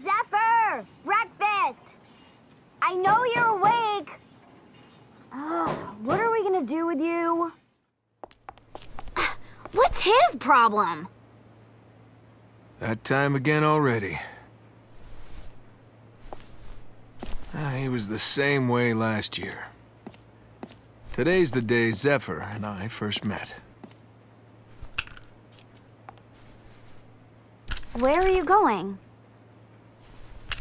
Zephyr! Breakfast! I know you're That's his problem. That time again already. He was the same way last year. Today's the day Zephyr and I first met. Where are you going?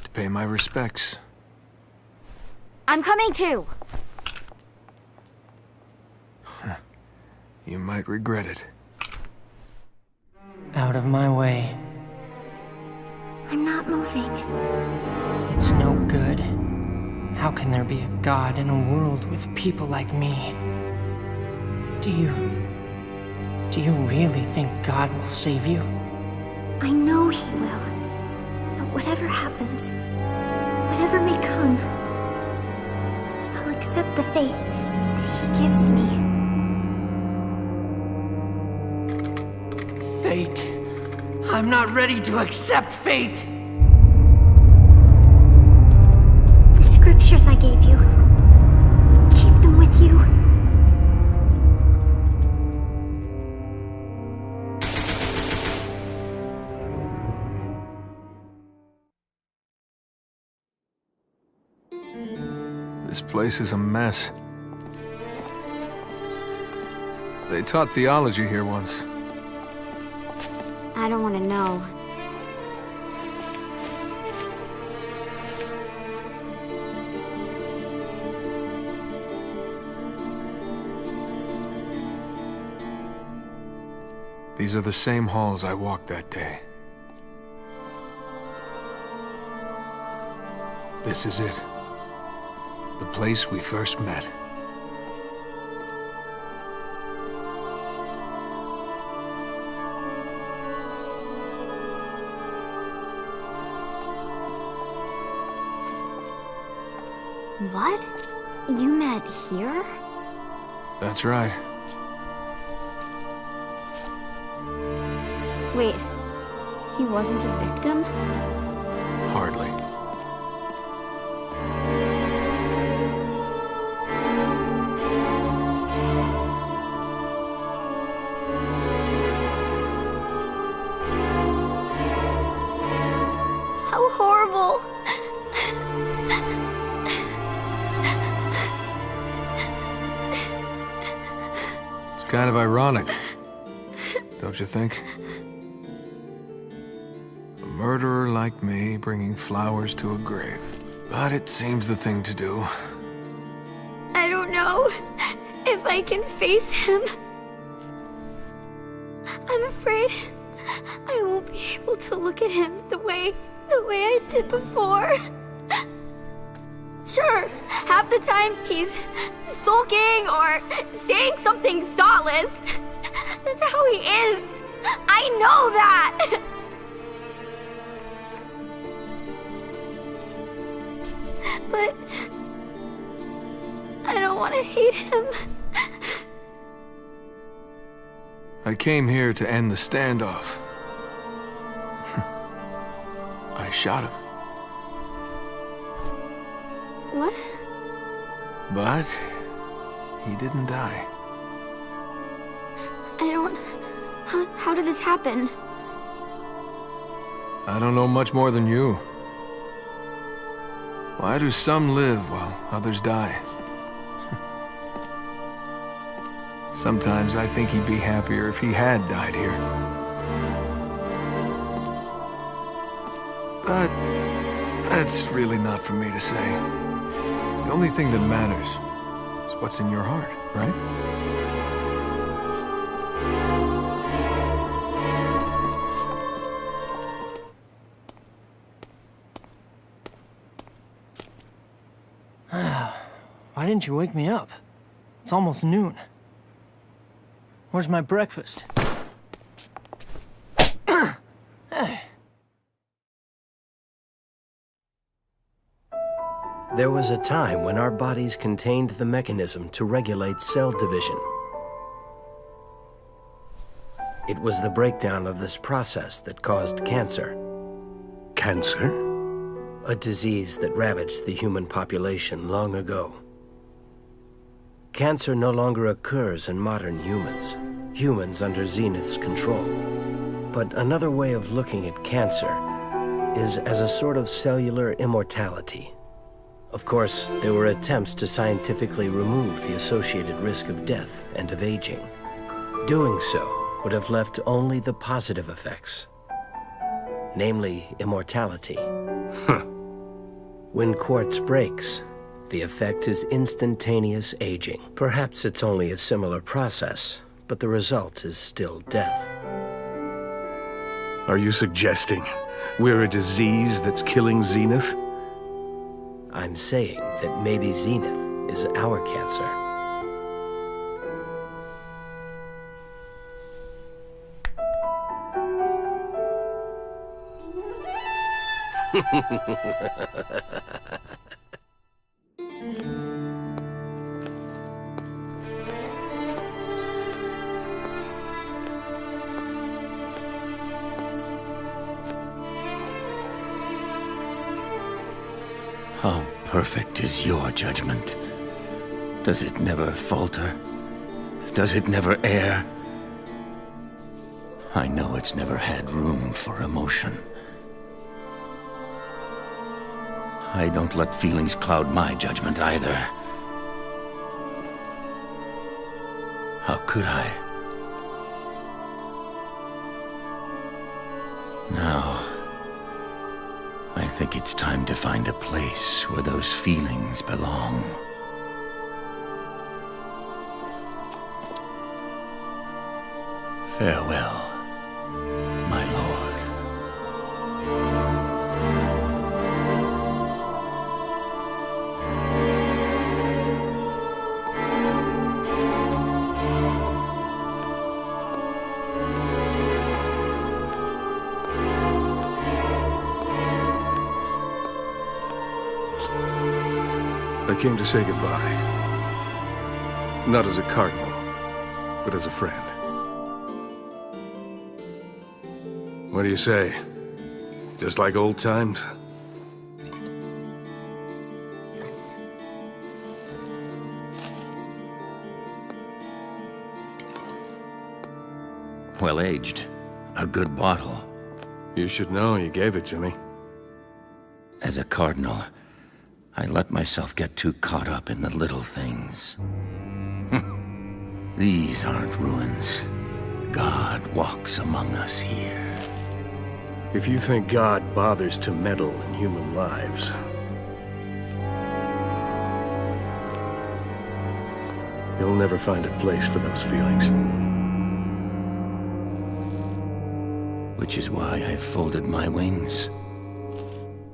To pay my respects. I'm coming too. You might regret it. Out of my way. I'm not moving. It's no good. How can there be a god in a world with people like me? Do you really think God will save you? I know he will. But whatever happens, whatever may come, I'll accept the fate that he gives me. Fate. I'm not ready to accept fate. The scriptures I gave you, keep them with you. This place is a mess. They taught theology here once. I don't want to know. These are the same halls I walked that day. This is it. The place we first met. What? You met here? That's right. Wait, he wasn't a victim? Hardly. How horrible! It's kind of ironic, don't you think? A murderer like me bringing flowers to a grave. But it seems the thing to do. I don't know if I can face him. I'm afraid I won't be able to look at him the way I did before. Sure, half the time he's sulking or saying something thoughtless. That's how he is. I know that. But I don't want to hate him. I came here to end the standoff. I shot him. What? But he didn't die. I don't... How did this happen? I don't know much more than you. Why do some live while others die? Sometimes I think he'd be happier if he had died here. But that's really not for me to say. The only thing that matters is what's in your heart, right? Why didn't you wake me up? It's almost noon. Where's my breakfast? Hey. There was a time when our bodies contained the mechanism to regulate cell division. It was the breakdown of this process that caused cancer. Cancer? A disease that ravaged the human population long ago. Cancer no longer occurs in modern humans. humans under Zenith's control. But another way of looking at cancer is as a sort of cellular immortality. Of course, there were attempts to scientifically remove the associated risk of death and of aging. Doing so would have left only the positive effects, namely immortality. When quartz breaks, the effect is instantaneous aging. Perhaps it's only a similar process, but the result is still death. Are you suggesting we're a disease that's killing Zenith? I'm saying that maybe Zenith is our cancer. How perfect is your judgment? Does it never falter? Does it never err? I know it's never had room for emotion. I don't let feelings cloud my judgment either. How could I? Now, I think it's time to find a place where those feelings belong. Farewell, my lord. I came to say goodbye. Not as a cardinal, but as a friend. What do you say? Just like old times? Well aged. A good bottle. You should know you gave it to me. As a cardinal, I let myself get too caught up in the little things. These aren't ruins. God walks among us here. If you think God bothers to meddle in human lives, you'll never find a place for those feelings. Which is why I've folded my wings.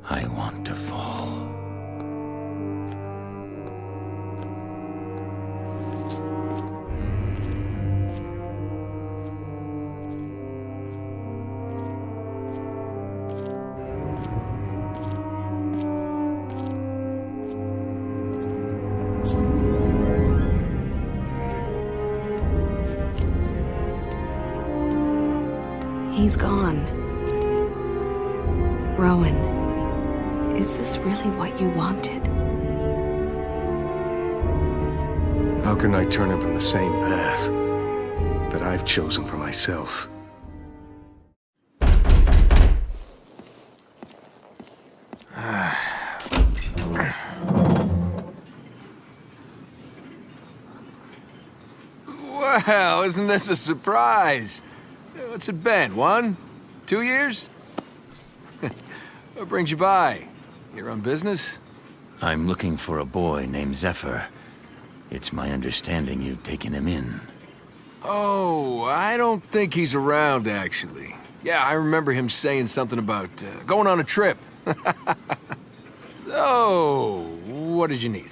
I want to fall. He's gone. Rowan, is this really what you wanted? How can I turn him from the same path that I've chosen for myself? Well, isn't this a surprise? What's it been, 1, 2 years? What brings you by? You're on business? I'm looking for a boy named Zephyr. It's my understanding you've taken him in. Oh, I don't think he's around, actually. Yeah, I remember him saying something about going on a trip. So, what did you need?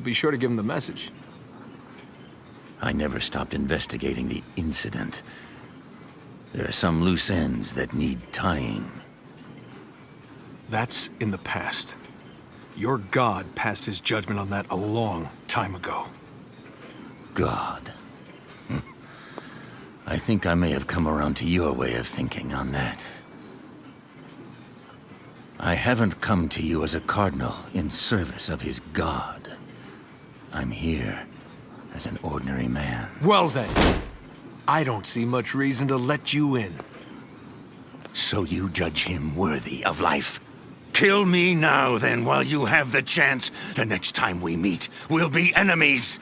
Be sure to give him the message. I never stopped investigating the incident. There are some loose ends that need tying. That's in the past. Your god passed his judgment on that a long time ago. God. I think I may have come around to your way of thinking on that. I haven't come to you as a cardinal in service of his god. I'm here as an ordinary man. Well then, I don't see much reason to let you in. So you judge him worthy of life? Kill me now, then, while you have the chance. The next time we meet, we'll be enemies.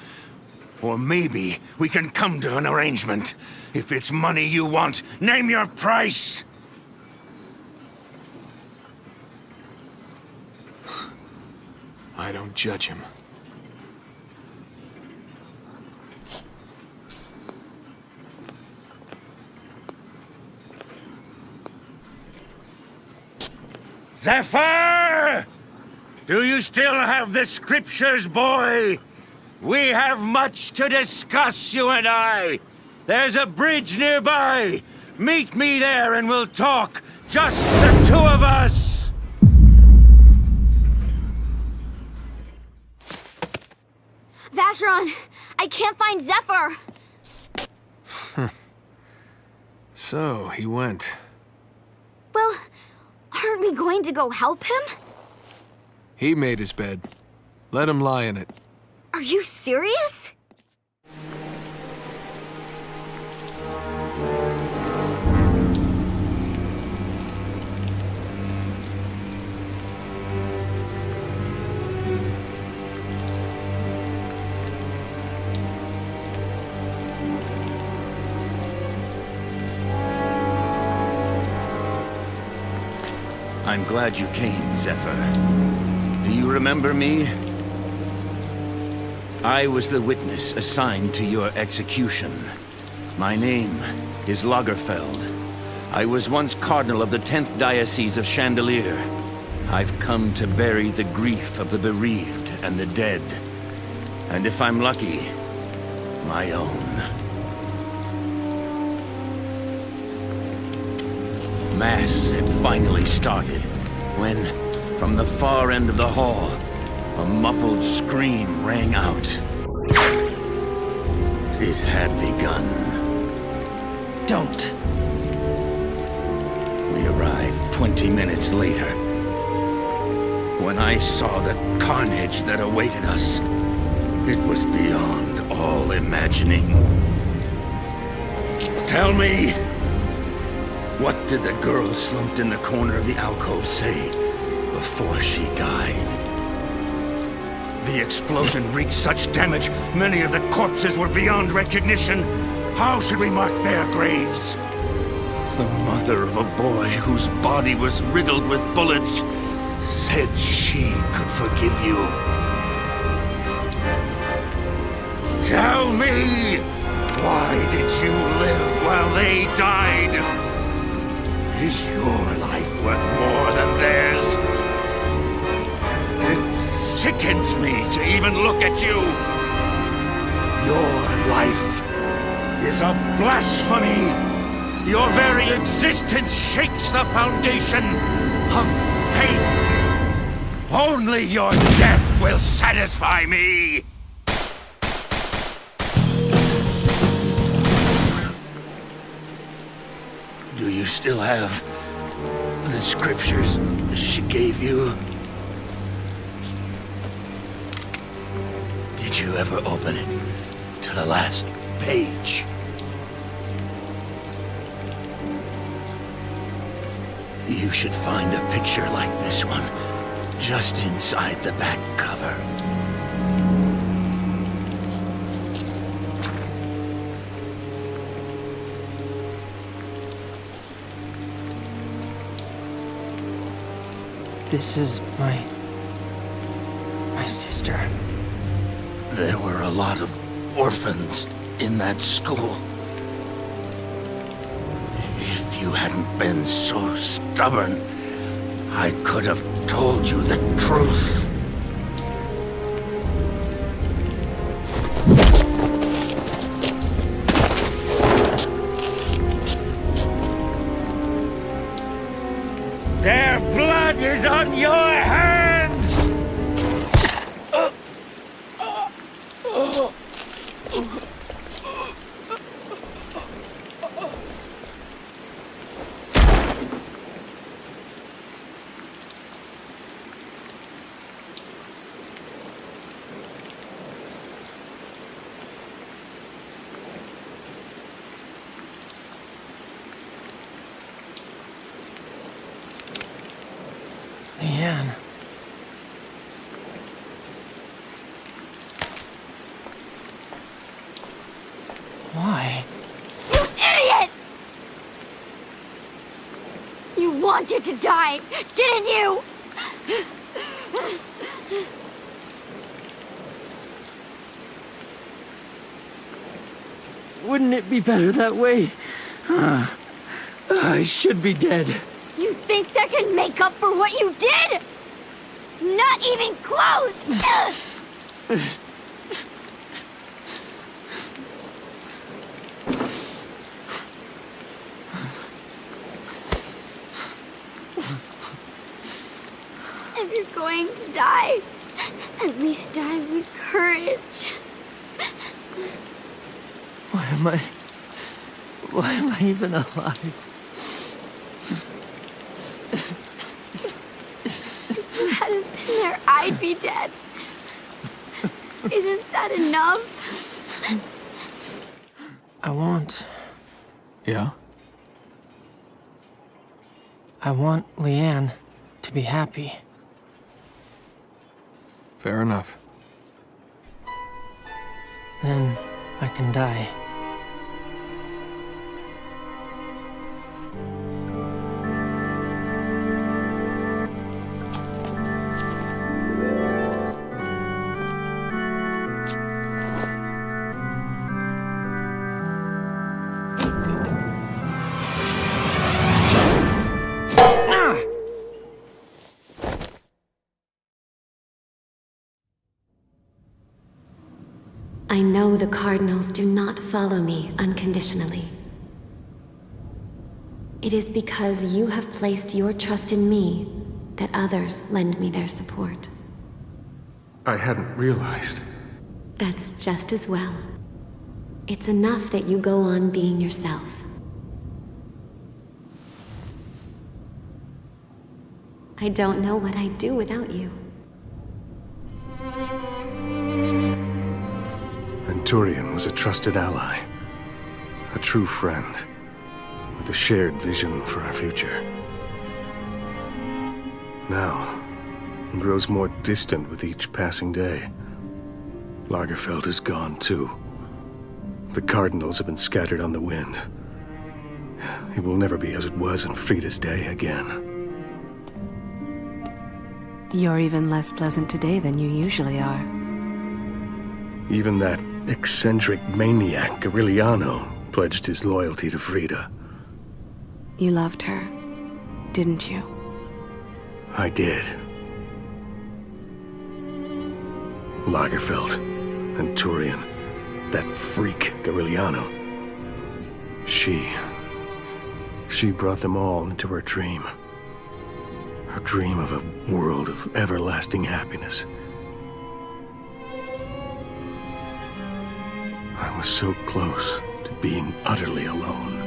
Or maybe we can come to an arrangement. If it's money you want, name your price! I don't judge him. Zephyr! Do you still have the scriptures, boy? We have much to discuss, you and I. There's a bridge nearby. Meet me there and we'll talk. Just the two of us. Vacheron, I can't find Zephyr. So, he went. Well, aren't we going to go help him? He made his bed. Let him lie in it. Are you serious? I'm glad you came, Zephyr. Do you remember me? I was the witness assigned to your execution. My name is Lagerfeld. I was once Cardinal of the 10th Diocese of Chandelier. I've come to bury the grief of the bereaved and the dead. And if I'm lucky, my own. Mass had finally started when, from the far end of the hall, a muffled scream rang out. It had begun. Don't. We arrived 20 minutes later. When I saw the carnage that awaited us, it was beyond all imagining. Tell me, what did the girl slumped in the corner of the alcove say before she died? The explosion wreaked such damage, many of the corpses were beyond recognition. How should we mark their graves? The mother of a boy whose body was riddled with bullets said she could forgive you. Tell me, why did you live while they died? Is your life worth more than theirs? It sickens me to even look at you. Your life is a blasphemy. Your very existence shakes the foundation of faith. Only your death will satisfy me. Do you still have the scriptures she gave you? Did you ever open it to the last page? You should find a picture like this one just inside the back cover. This is my sister. There were a lot of orphans in that school. If you hadn't been so stubborn, I could have told you the truth. Their blood is on your hands! Leanne. Why? You idiot! You wanted to die, didn't you? Wouldn't it be better that way? I should be dead. You think that can make up for what you did? Not even close! If you're going to die, at least die with courage. Why am I even alive? If you hadn't been there, I'd be dead. Isn't that enough? Yeah? I want Leanne to be happy. Fair enough. Then I can die. I know the Cardinals do not follow me unconditionally. It is because you have placed your trust in me that others lend me their support. I hadn't realized. That's just as well. It's enough that you go on being yourself. I don't know what I'd do without you. Venturian was a trusted ally, a true friend, with a shared vision for our future. Now, he grows more distant with each passing day. Lagerfeld is gone too. The Cardinals have been scattered on the wind. It will never be as it was in Frida's day again. You're even less pleasant today than you usually are. Even that eccentric maniac, Aureliano, pledged his loyalty to Frida. You loved her, didn't you? I did. Lagerfeld, Venturian, that freak, Aureliano. She brought them all into her dream. Her dream of a world of everlasting happiness. I was so close to being utterly alone.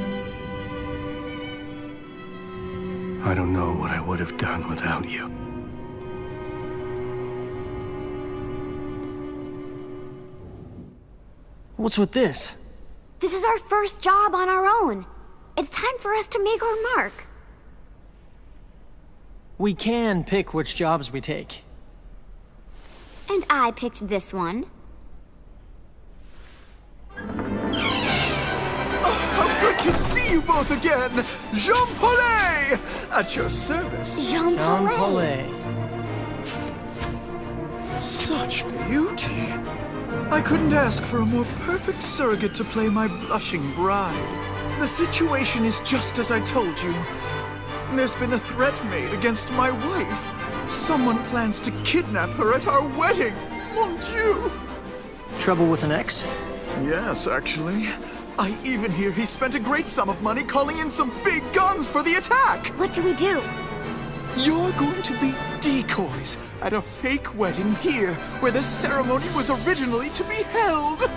I don't know what I would have done without you. What's with this? This is our first job on our own. It's time for us to make our mark. We can pick which jobs we take. And I picked this one. How good to see you both again! Jean Paulet! At your service. Jean Paulet. Such beauty. I couldn't ask for a more perfect surrogate to play my blushing bride. The situation is just as I told you. There's been a threat made against my wife. Someone plans to kidnap her at our wedding. Mon Dieu! Trouble with an ex? Yes, actually. I even hear he spent a great sum of money calling in some big guns for the attack. What do we do? You're going to be decoys at a fake wedding here, where the ceremony was originally to be held.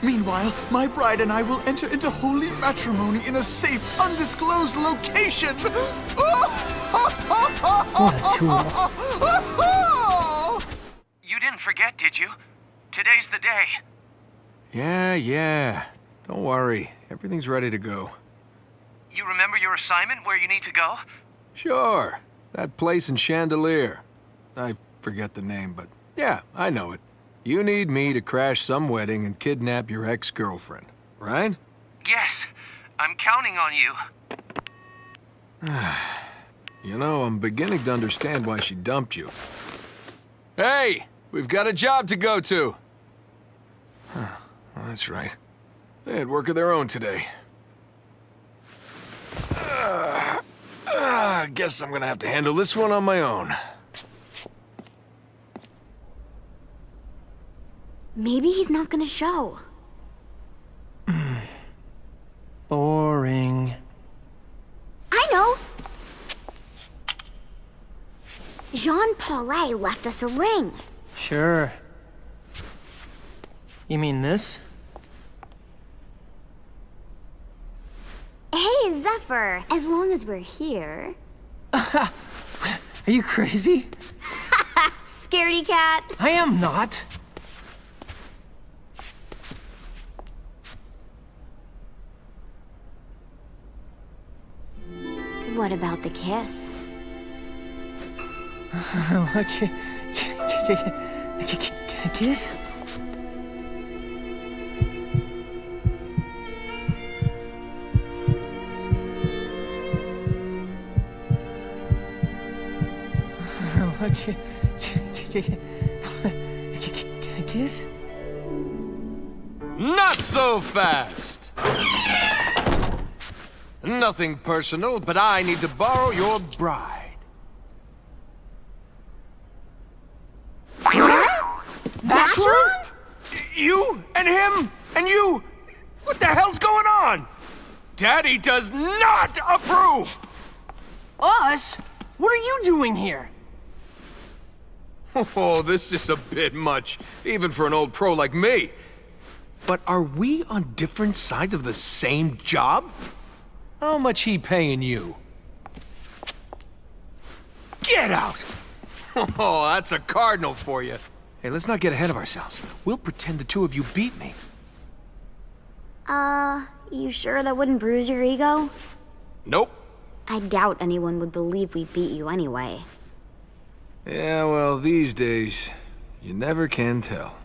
Meanwhile, my bride and I will enter into holy matrimony in a safe, undisclosed location. What a tool. You didn't forget, did you? Today's the day. Yeah. Don't worry. Everything's ready to go. You remember your assignment, where you need to go? Sure. That place in Chandelier. I forget the name, but yeah, I know it. You need me to crash some wedding and kidnap your ex-girlfriend, right? Yes, I'm counting on you. You know, I'm beginning to understand why she dumped you. Hey, we've got a job to go to. Huh, well, that's right. They had work of their own today. Guess I'm gonna have to handle this one on my own. Maybe he's not gonna show. Boring. I know! Jean Paulet left us a ring. Sure. You mean this? Hey, Zephyr, as long as we're here. Are you crazy? Scaredy cat. I am not. What about the kiss? Kiss? Kiss? Not so fast! Nothing personal, but I need to borrow your bride. Vacheron? You and him and you? What the hell's going on? Daddy does not approve! Us? What are you doing here? Oh, this is a bit much, even for an old pro like me. But are we on different sides of the same job? How much he paying you? Get out! Oh, that's a cardinal for you. Hey, let's not get ahead of ourselves. We'll pretend the two of you beat me. You sure that wouldn't bruise your ego? Nope. I doubt anyone would believe we beat you anyway. Yeah, well, these days, you never can tell.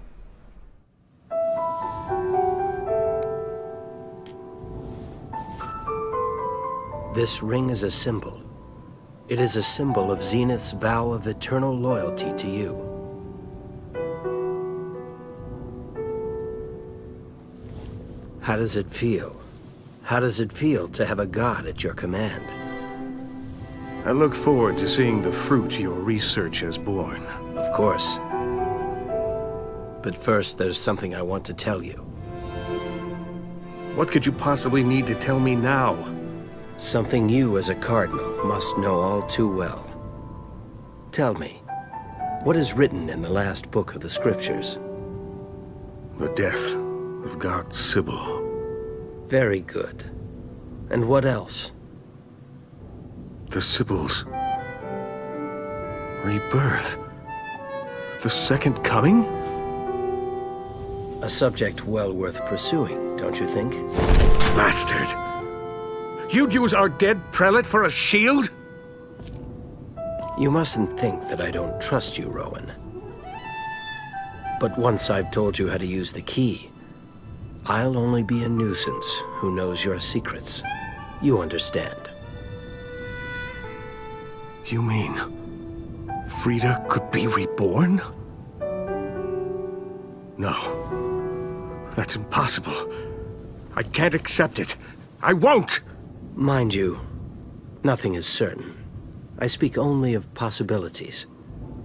This ring is a symbol. It is a symbol of Zenith's vow of eternal loyalty to you. How does it feel? How does it feel to have a god at your command? I look forward to seeing the fruit your research has borne. Of course. But first, there's something I want to tell you. What could you possibly need to tell me now? Something you, as a cardinal, must know all too well. Tell me, what is written in the last book of the scriptures? The death of God Sybil. Very good. And what else? The Sibyl's rebirth. The second coming? A subject well worth pursuing, don't you think? Bastard! You'd use our dead prelate for a shield? You mustn't think that I don't trust you, Rowan. But once I've told you how to use the key, I'll only be a nuisance who knows your secrets. You understand. You mean Frida could be reborn? No. That's impossible. I can't accept it. I won't! Mind you, nothing is certain. I speak only of possibilities.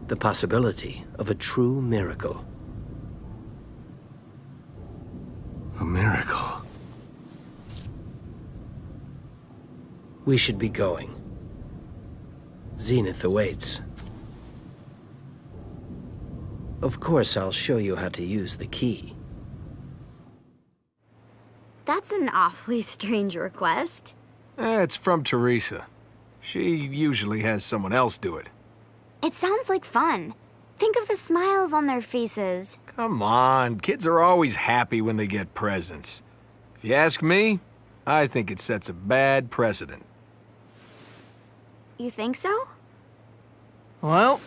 The possibility of a true miracle. A miracle. We should be going. Zenith awaits. Of course, I'll show you how to use the key. That's an awfully strange request. It's from Teresa. She usually has someone else do it. It sounds like fun. Think of the smiles on their faces. Come on, kids are always happy when they get presents. If you ask me, I think it sets a bad precedent. You think so? Well,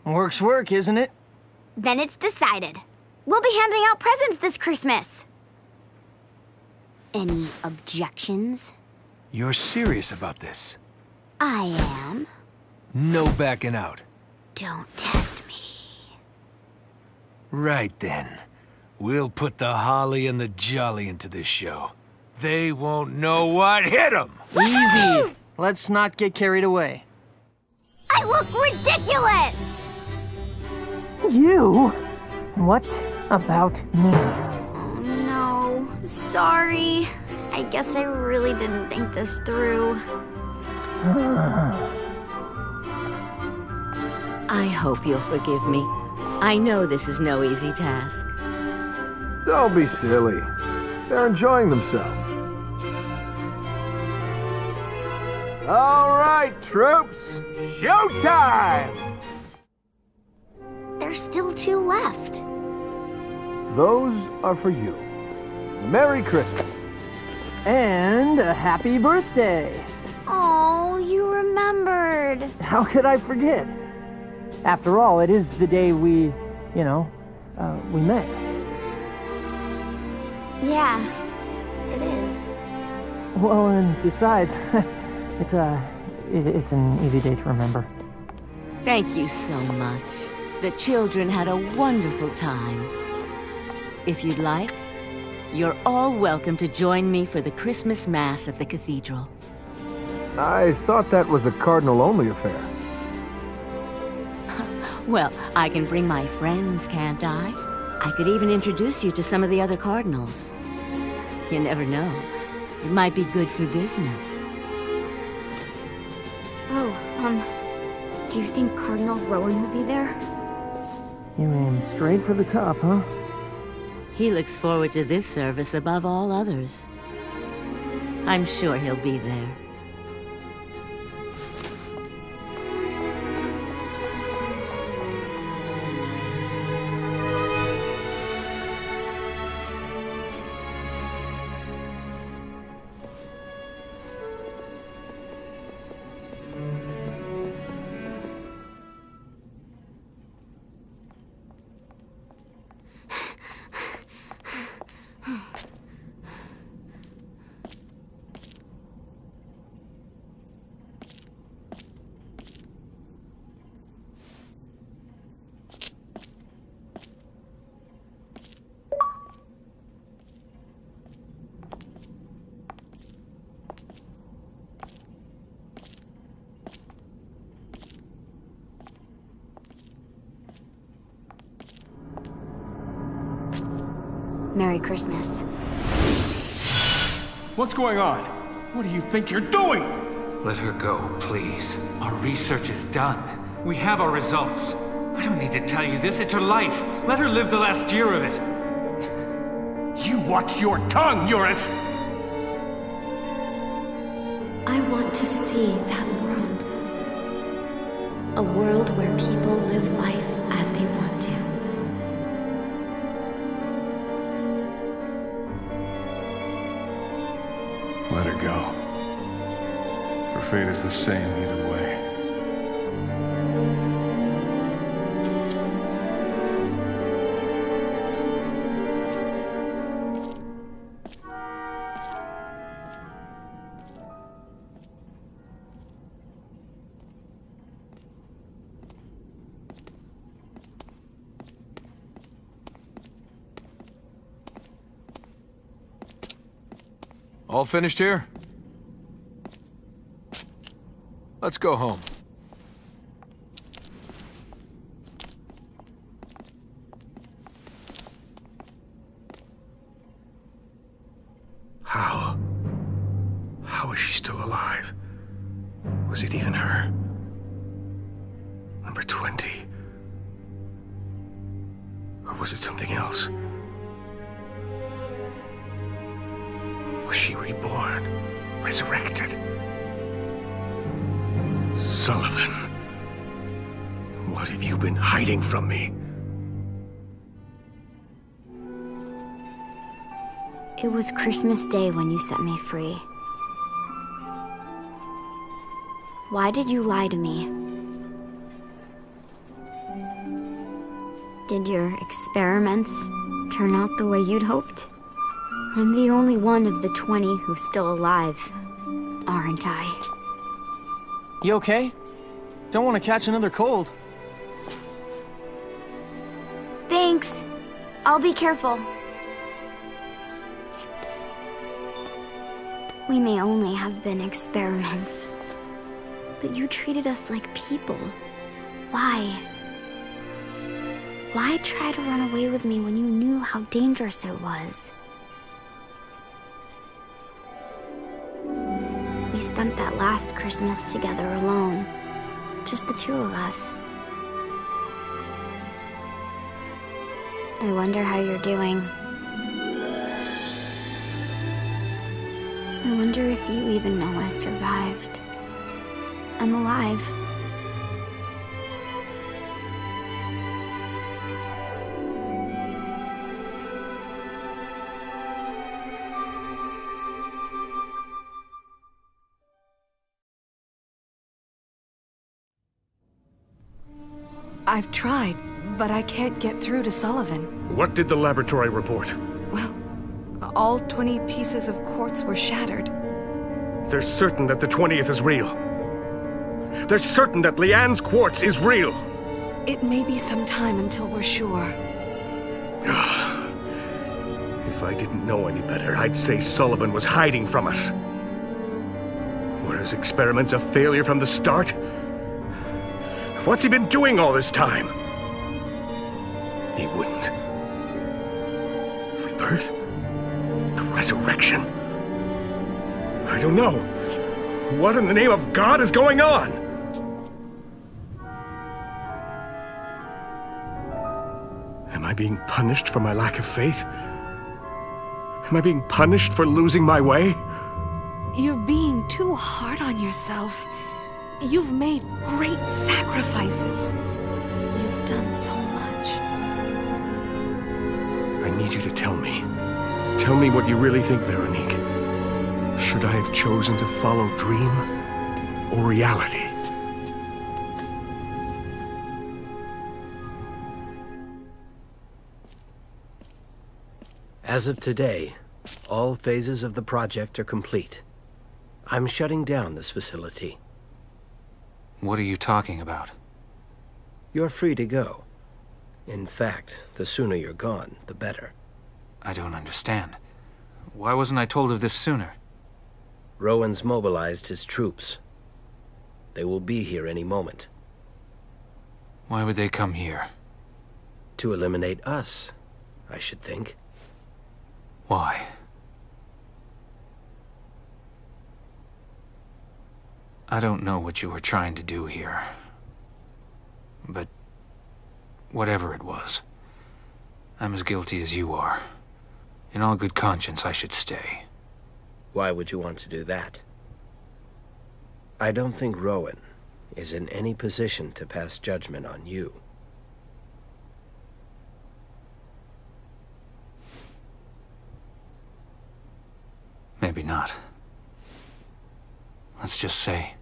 work's work, isn't it? Then it's decided. We'll be handing out presents this Christmas. Any objections? You're serious about this? I am. No backing out. Don't test me. Right then. We'll put the holly and the jolly into this show. They won't know what hit them. Easy. Let's not get carried away. I look ridiculous! You? What about me? Oh no, sorry. I guess I really didn't think this through. I hope you'll forgive me. I know this is no easy task. Don't be silly. They're enjoying themselves. All right, troops. Showtime! There's still 2 left. Those are for you. Merry Christmas. And a happy birthday. Oh, you remembered. How could I forget? After all, it is the day we met. Yeah, it is. Well, and besides, it's an easy day to remember. Thank you so much. The children had a wonderful time. If you'd like, you're all welcome to join me for the Christmas Mass at the cathedral. I thought that was a cardinal-only affair. Well, I can bring my friends, can't I? I could even introduce you to some of the other cardinals. You never know. It might be good for business. Oh, do you think Cardinal Rowan will be there? You aim straight for the top, huh? He looks forward to this service above all others. I'm sure he'll be there. Merry Christmas. What's going on? What do you think you're doing? Let her go, please. Our research is done. We have our results. I don't need to tell you this. It's her life. Let her live the last year of it. You watch your tongue, Eurus! I want to see that world. A world where people live life as they want to. Let her go. Her fate is the same either way. All finished here? Let's go home. How? How is she still alive? Was it even her? Number 20? Or was it something else? Was she reborn? Resurrected? Sullivan, what have you been hiding from me? It was Christmas Day when you set me free. Why did you lie to me? Did your experiments turn out the way you'd hoped? I'm the only one of the 20 who's still alive, aren't I? You okay? Don't want to catch another cold. Thanks. I'll be careful. We may only have been experiments, but you treated us like people. Why? Why try to run away with me when you knew how dangerous it was? We spent that last Christmas together alone. Just the two of us. I wonder how you're doing. I wonder if you even know I survived. I'm alive. I've tried, but I can't get through to Sullivan. What did the laboratory report? Well, all 20 pieces of quartz were shattered. They're certain that the 20th is real. They're certain that Leanne's quartz is real. It may be some time until we're sure. If I didn't know any better, I'd say Sullivan was hiding from us. Were his experiments a failure from the start? What's he been doing all this time? He wouldn't. Rebirth? The resurrection? I don't know. What in the name of God is going on? Am I being punished for my lack of faith? Am I being punished for losing my way? You're being too hard on yourself. You've made great sacrifices. You've done so much. I need you to tell me. Tell me what you really think, Veronique. Should I have chosen to follow dream or reality? As of today, all phases of the project are complete. I'm shutting down this facility. What are you talking about? You're free to go. In fact, the sooner you're gone, the better. I don't understand. Why wasn't I told of this sooner? Rowan's mobilized his troops. They will be here any moment. Why would they come here? To eliminate us, I should think. Why? I don't know what you were trying to do here. But whatever it was, I'm as guilty as you are. In all good conscience, I should stay. Why would you want to do that? I don't think Rowan is in any position to pass judgment on you. Maybe not. Let's just say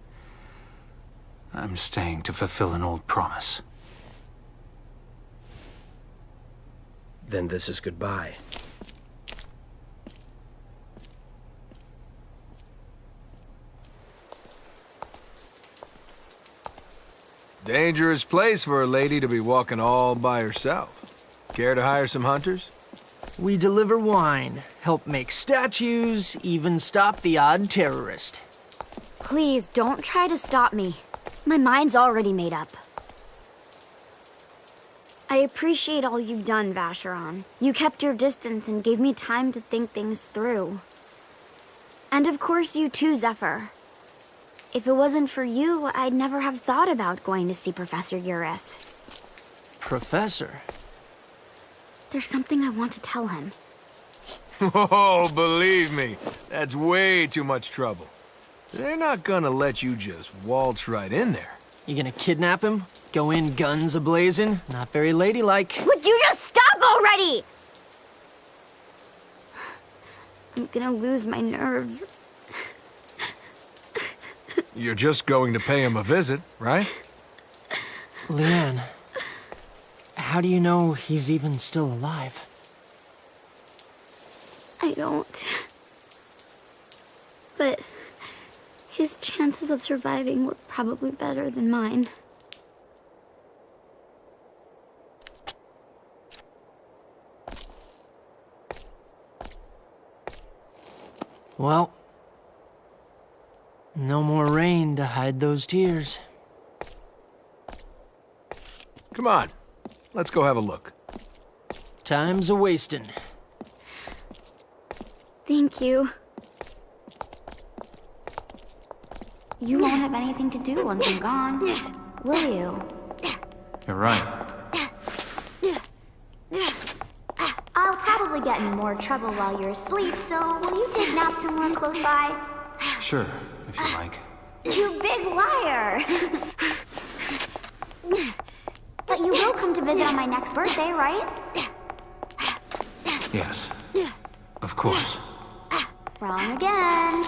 I'm staying to fulfill an old promise. Then this is goodbye. Dangerous place for a lady to be walking all by herself. Care to hire some hunters? We deliver wine, help make statues, even stop the odd terrorist. Please, don't try to stop me. My mind's already made up. I appreciate all you've done, Vacheron. You kept your distance and gave me time to think things through. And of course you too, Zephyr. If it wasn't for you, I'd never have thought about going to see Professor Eurus. Professor? There's something I want to tell him. Oh, believe me, that's way too much trouble. They're not gonna let you just waltz right in there. You gonna kidnap him? Go in guns a-blazing? Not very ladylike. Would you just stop already? I'm gonna lose my nerve. You're just going to pay him a visit, right? Leanne, How do you know he's even still alive? I don't. But his chances of surviving were probably better than mine. Well, no more rain to hide those tears. Come on, let's go have a look. Time's a-wasting. Thank you. You won't have anything to do once I'm gone, will you? You're right. I'll probably get in more trouble while you're asleep, so will you take naps somewhere close by? Sure, if you like. You big liar! But you will come to visit on my next birthday, right? Yes. Of course. Wrong again.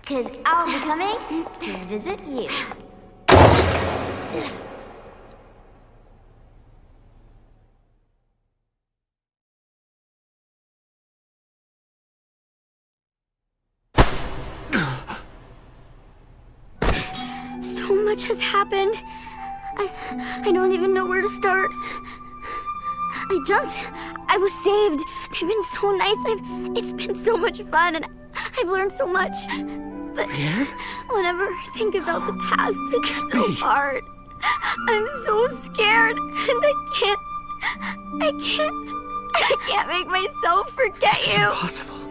'Cause I'll be coming to visit you. So much has happened. I don't even know where to start. I jumped. I was saved. They've been so nice. It's been so much fun, and I've learned so much. But whenever I think about the past, it's so hard. I'm so scared, and I can't make myself forget This is you. impossible.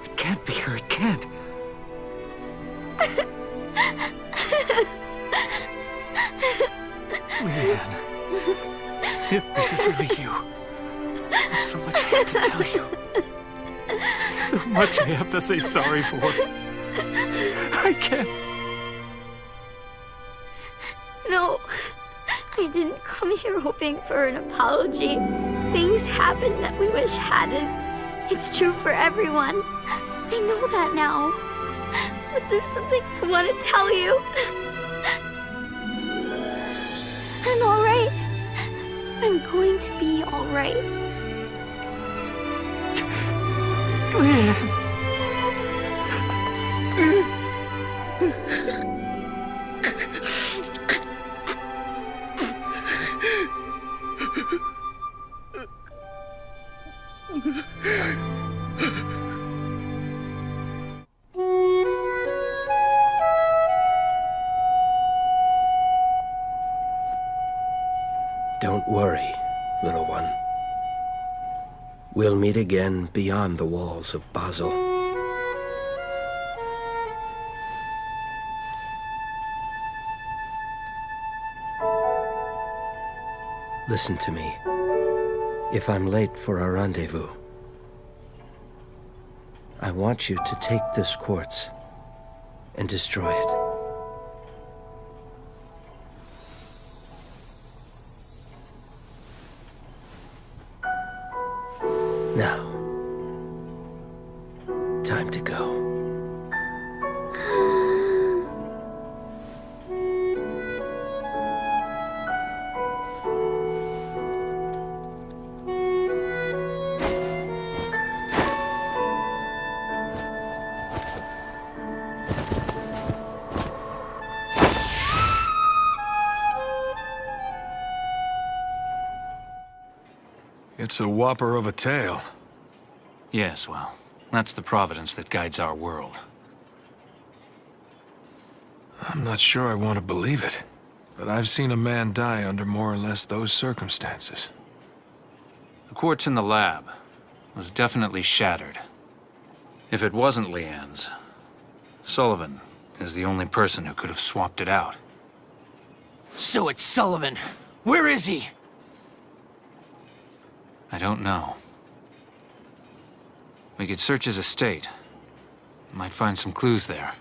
It can't be her, it can't. Leanne, if this is really you, there's so much I have to tell you. So much I have to say sorry for. I can't. No, I didn't come here hoping for an apology. Things happen that we wish hadn't. It's true for everyone. I know that now. But there's something I want to tell you. I'm alright. I'm going to be alright. Don't worry, little one. We'll meet again beyond the walls of Basel. Listen to me. If I'm late for our rendezvous, I want you to take this quartz and destroy it. Now, time to go. It's a whopper of a tale. Yes, well, that's the providence that guides our world. I'm not sure I want to believe it, but I've seen a man die under more or less those circumstances. The quartz in the lab was definitely shattered. If it wasn't Leanne's, Sullivan is the only person who could have swapped it out. So it's Sullivan. Where is he? I don't know. We could search his estate. Might find some clues there.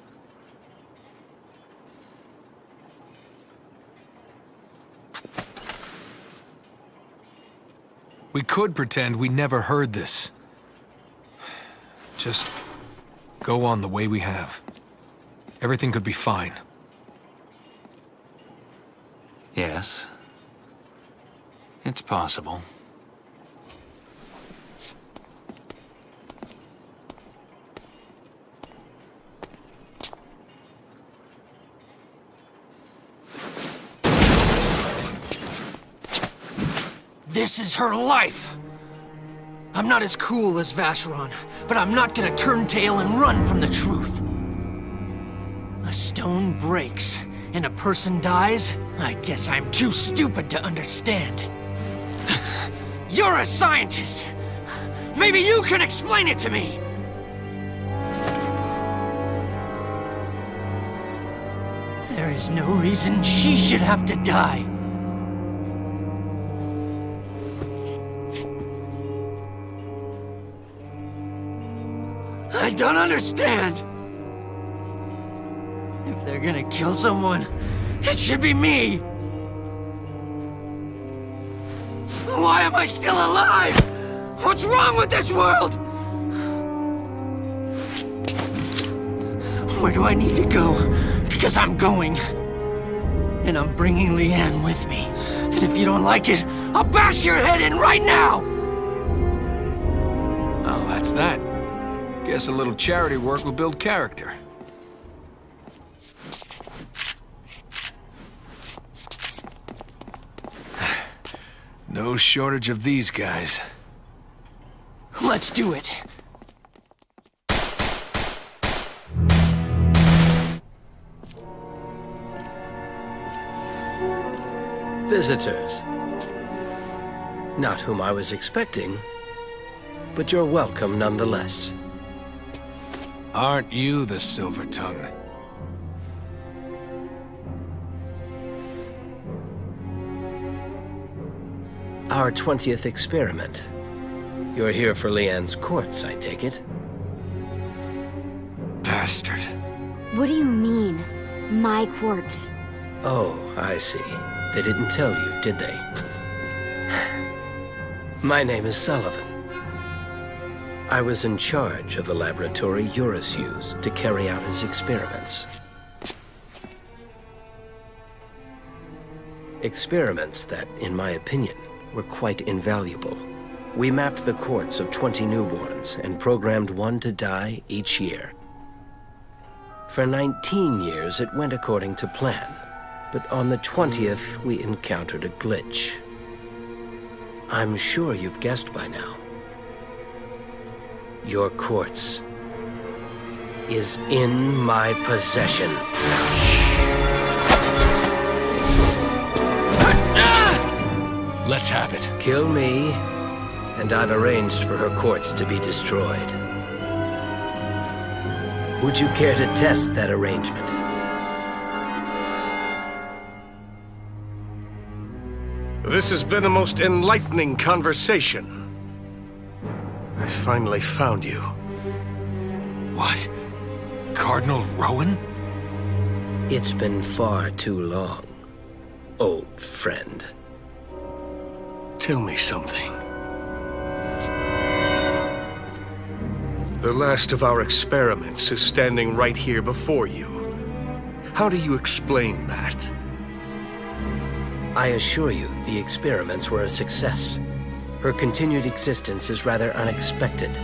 We could pretend we never heard this. Just go on the way we have. Everything could be fine. Yes. It's possible. This is her life! I'm not as cool as Vacheron, but I'm not gonna turn tail and run from the truth. A stone breaks, and a person dies? I guess I'm too stupid to understand. You're a scientist! Maybe you can explain it to me! There is no reason she should have to die. I don't understand. If they're gonna kill someone, it should be me. Why am I still alive? What's wrong with this world? Where do I need to go? Because I'm going. And I'm bringing Leanne with me. And if you don't like it, I'll bash your head in right now! Oh, that's that. Guess a little charity work will build character. No shortage of these guys. Let's do it. Visitors. Not whom I was expecting, but you're welcome nonetheless. Aren't you the Silver Tongue? Our 20th experiment. You're here for Leanne's courts, I take it? Bastard. What do you mean, my quartz? Oh, I see. They didn't tell you, did they? My name is Sullivan. I was in charge of the laboratory Eurus used to carry out his experiments. Experiments that, in my opinion, were quite invaluable. We mapped the corpse of 20 newborns and programmed one to die each year. For 19 years, it went according to plan. But on the 20th, we encountered a glitch. I'm sure you've guessed by now. Your quartz is in my possession. Let's have it. Kill me, and I've arranged for her quartz to be destroyed. Would you care to test that arrangement? This has been a most enlightening conversation. I finally found you. What? Cardinal Rowan? It's been far too long, old friend. Tell me something. The last of our experiments is standing right here before you. How do you explain that? I assure you, the experiments were a success. Her continued existence is rather unexpected.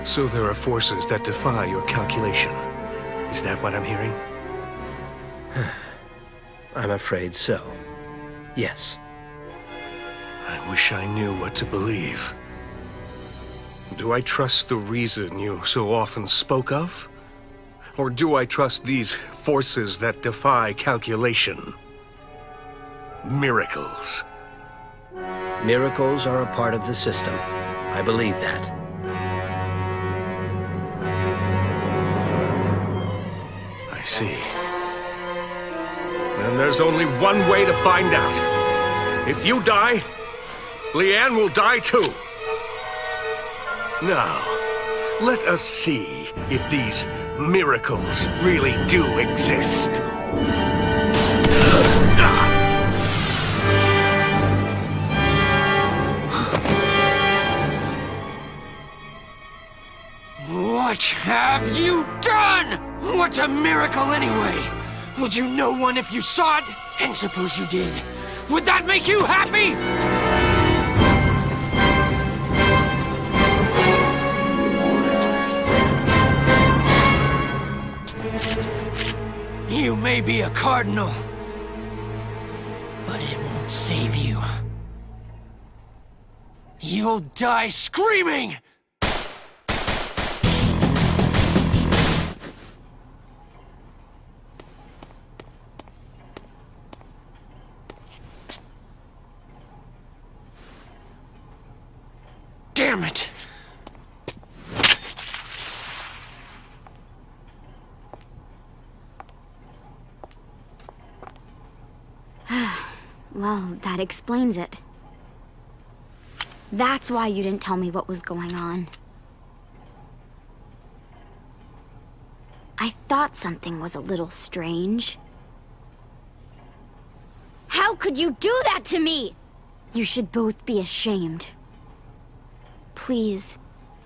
So there are forces that defy your calculation. Is that what I'm hearing? I'm afraid so. Yes. I wish I knew what to believe. Do I trust the reason you so often spoke of? Or do I trust these forces that defy calculation? Miracles. Miracles are a part of the system. I believe that. I see. And there's only one way to find out. If you die, Leanne will die too. Now, let us see if these miracles really do exist. What have you done? What's a miracle anyway? Would you know one if you saw it? And suppose you did. Would that make you happy? You may be a cardinal, but it won't save you. You'll die screaming! Damn it! Well, that explains it. That's why you didn't tell me what was going on. I thought something was a little strange. How could you do that to me? You should both be ashamed. Please,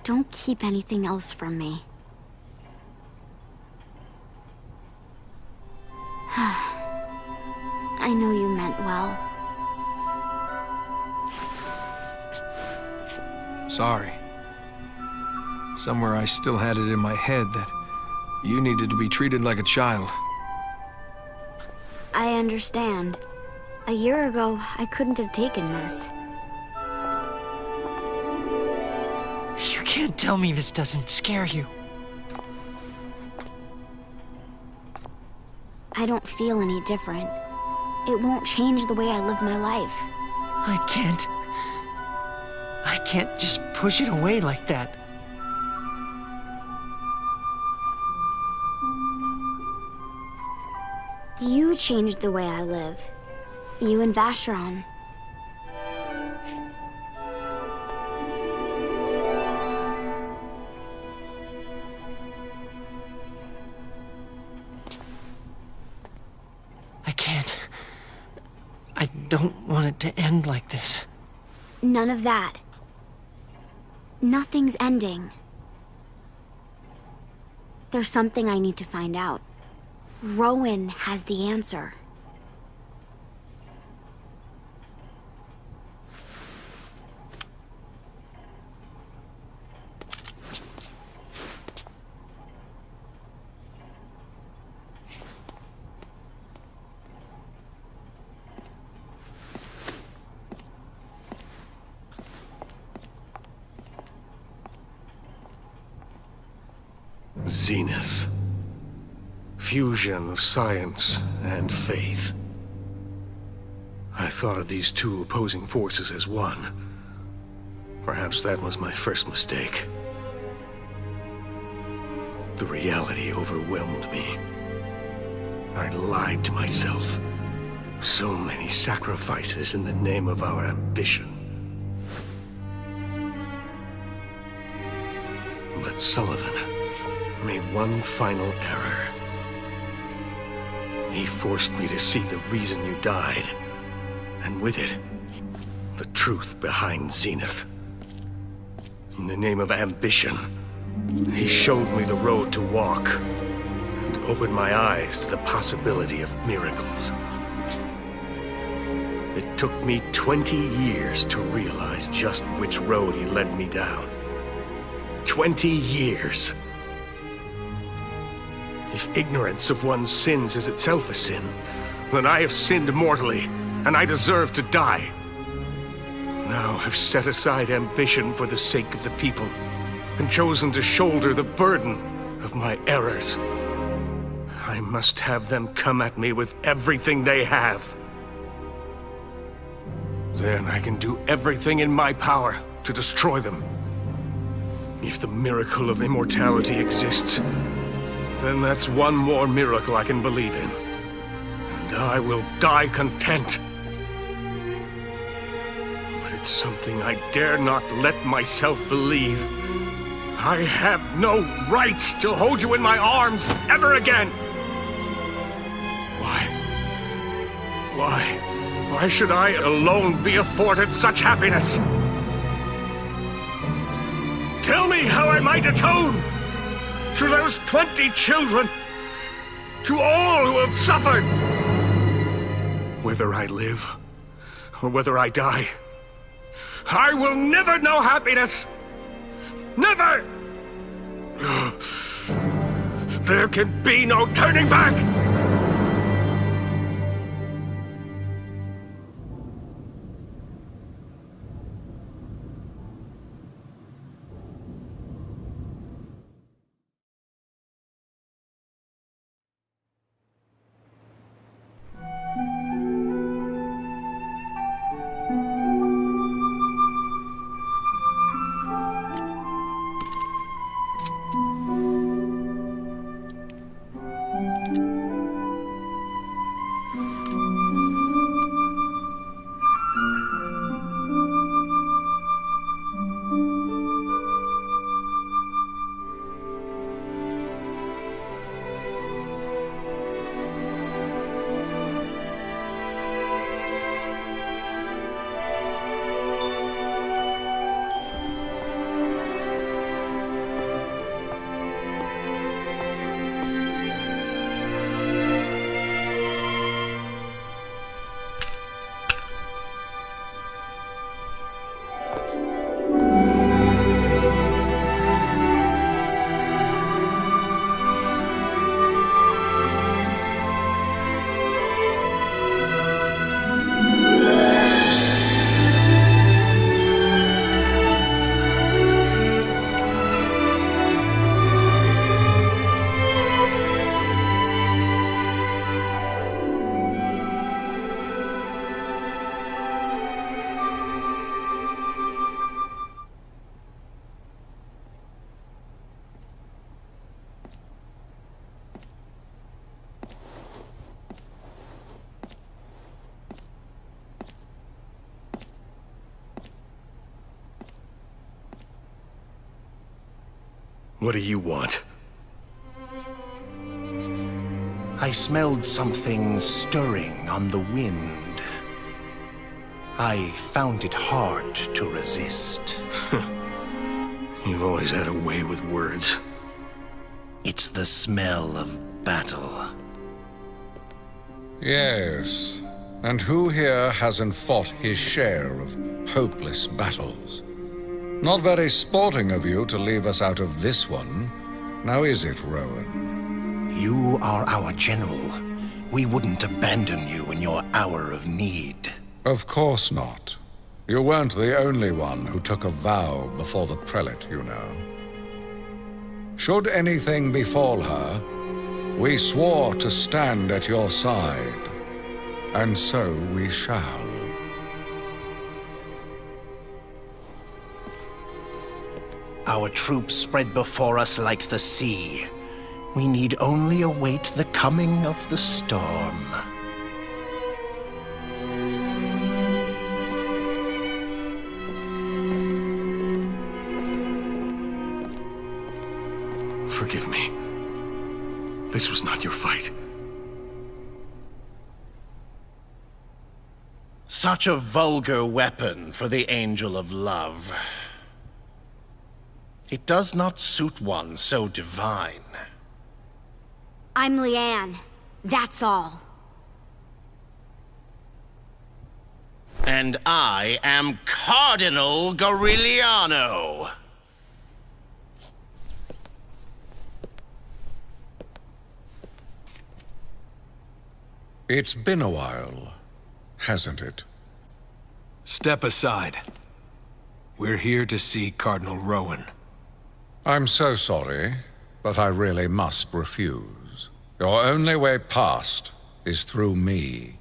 don't keep anything else from me. I know you meant well. Sorry. Somewhere I still had it in my head that you needed to be treated like a child. I understand. A year ago, I couldn't have taken this. You can't tell me this doesn't scare you. I don't feel any different. It won't change the way I live my life. I can't just push it away like that. You changed the way I live. You and Vacheron. I can't. I don't want it to end like this. None of that. Nothing's ending. There's something I need to find out. Rowan has the answer. Zenith. Fusion of science and faith. I thought of these two opposing forces as one. Perhaps that was my first mistake. The reality overwhelmed me. I lied to myself. So many sacrifices in the name of our ambition. But Sullivan made one final error. He forced me to see the reason you died, and with it, the truth behind Zenith. In the name of ambition, he showed me the road to walk, and opened my eyes to the possibility of miracles. It took me 20 years to realize just which road he led me down. 20 years. If ignorance of one's sins is itself a sin, then I have sinned mortally, and I deserve to die. Now I've set aside ambition for the sake of the people, and chosen to shoulder the burden of my errors. I must have them come at me with everything they have. Then I can do everything in my power to destroy them. If the miracle of immortality exists, then that's one more miracle I can believe in. And I will die content. But it's something I dare not let myself believe. I have no right to hold you in my arms ever again. Why should I alone be afforded such happiness? Tell me how I might atone to those 20 children, to all who have suffered. Whether I live or whether I die, I will never know happiness! Never! There can be no turning back! What do you want? I smelled something stirring on the wind. I found it hard to resist. You've always had a way with words. It's the smell of battle. Yes. And who here hasn't fought his share of hopeless battles? Not very sporting of you to leave us out of this one. Now is it, Rowan? You are our general. We wouldn't abandon you in your hour of need. Of course not. You weren't the only one who took a vow before the prelate, you know. Should anything befall her, we swore to stand at your side. And so we shall. Our troops spread before us like the sea. We need only await the coming of the storm. Forgive me. This was not your fight. Such a vulgar weapon for the Angel of Love. It does not suit one so divine. I'm Leanne. That's all. And I am Cardinal Goriliano. It's been a while, hasn't it? Step aside. We're here to see Cardinal Rowan. I'm so sorry, but I really must refuse. Your only way past is through me.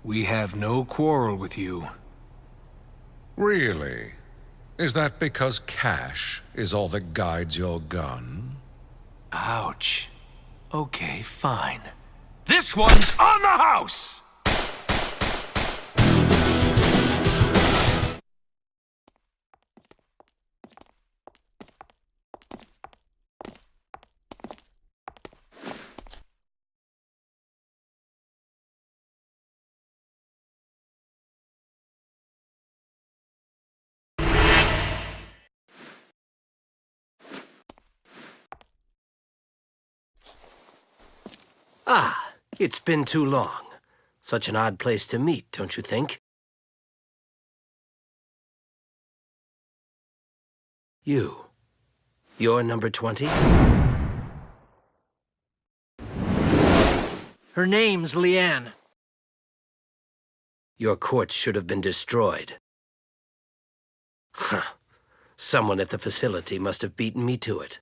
We have no quarrel with you. Really? Is that because cash is all that guides your gun? Ouch. Okay, fine. This one's on the house! Ah, it's been too long. Such an odd place to meet, don't you think? You're number 20? Her name's Leanne. Your corpse should have been destroyed. Huh. Someone at the facility must have beaten me to it.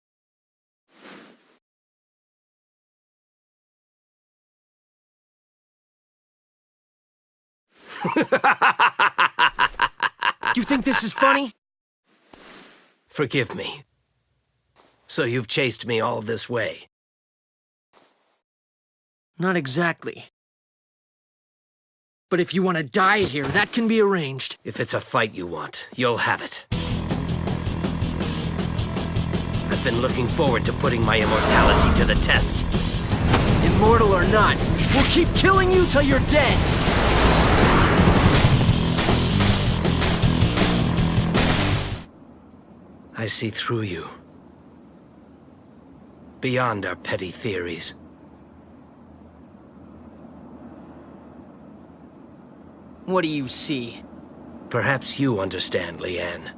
You think this is funny? Forgive me. So you've chased me all this way? Not exactly. But if you want to die here, that can be arranged. If it's a fight you want, you'll have it. I've been looking forward to putting my immortality to the test. Immortal or not, we'll keep killing you till you're dead. I see through you. Beyond our petty theories. What do you see? Perhaps you understand, Leanne.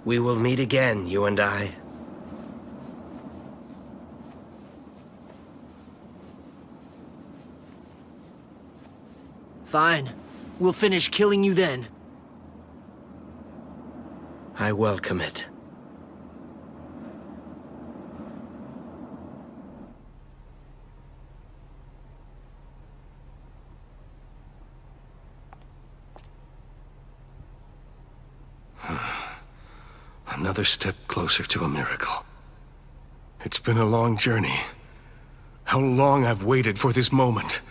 We will meet again, you and I. Fine. We'll finish killing you then. I welcome it. Another step closer to a miracle. It's been a long journey. How long I've waited for this moment.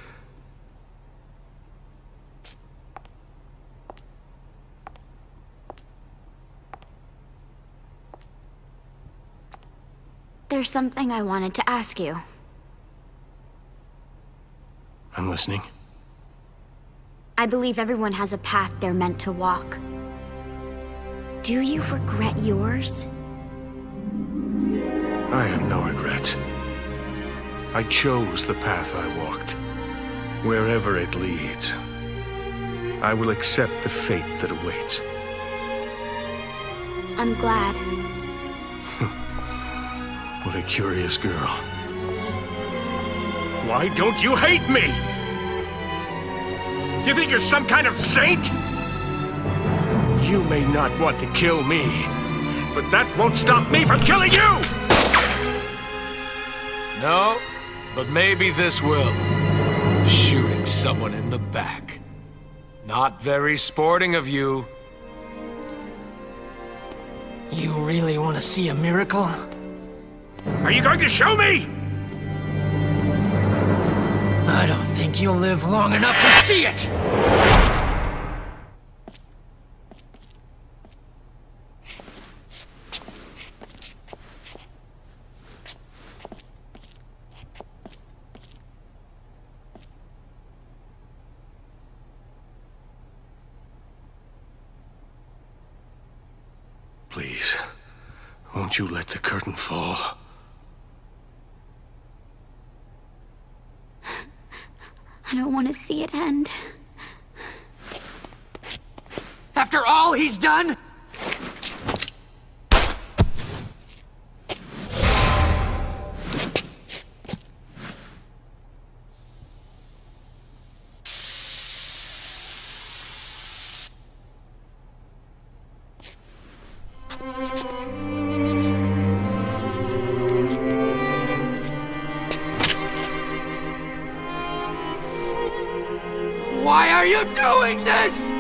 There's something I wanted to ask you. I'm listening. I believe everyone has a path they're meant to walk. Do you regret yours? I have no regrets. I chose the path I walked. Wherever it leads, I will accept the fate that awaits. I'm glad. What a curious girl. Why don't you hate me? Do you think you're some kind of saint? You may not want to kill me, but that won't stop me from killing you! No, but maybe this will. Shooting someone in the back. Not very sporting of you. You really want to see a miracle? Are you going to show me? I don't think you'll live long enough to see it! Please, won't you let the curtain fall? I don't want to see it end. After all he's done? Why are you doing this?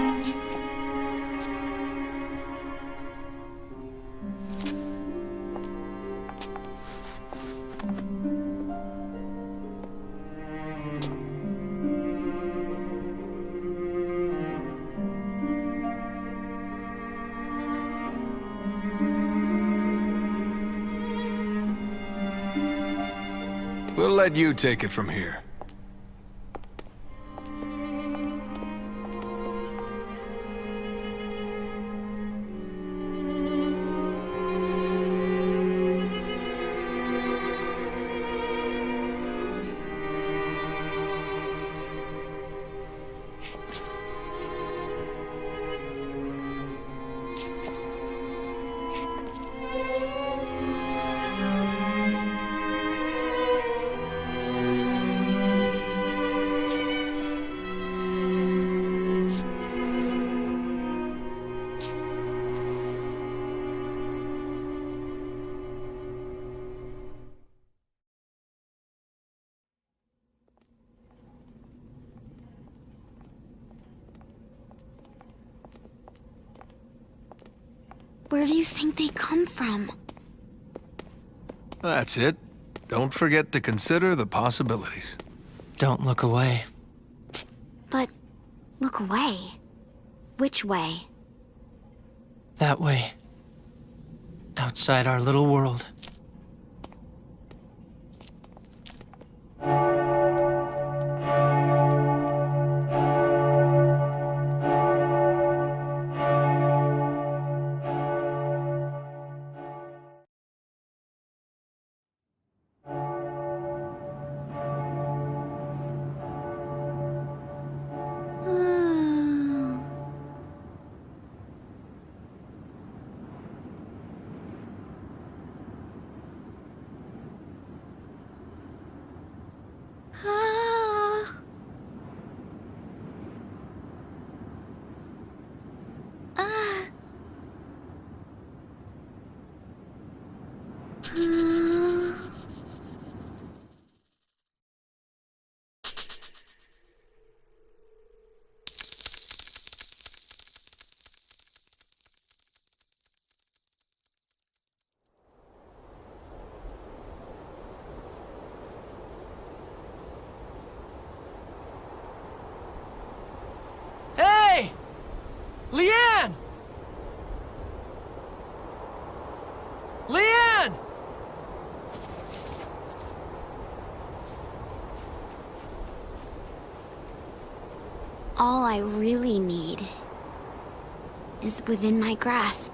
We'll let you take it from here. Where do you think they come from? That's it. Don't forget to consider the possibilities. Don't look away. But look away. Which way? That way. Outside our little world. Hey! Leanne! Leanne! All I really need is within my grasp.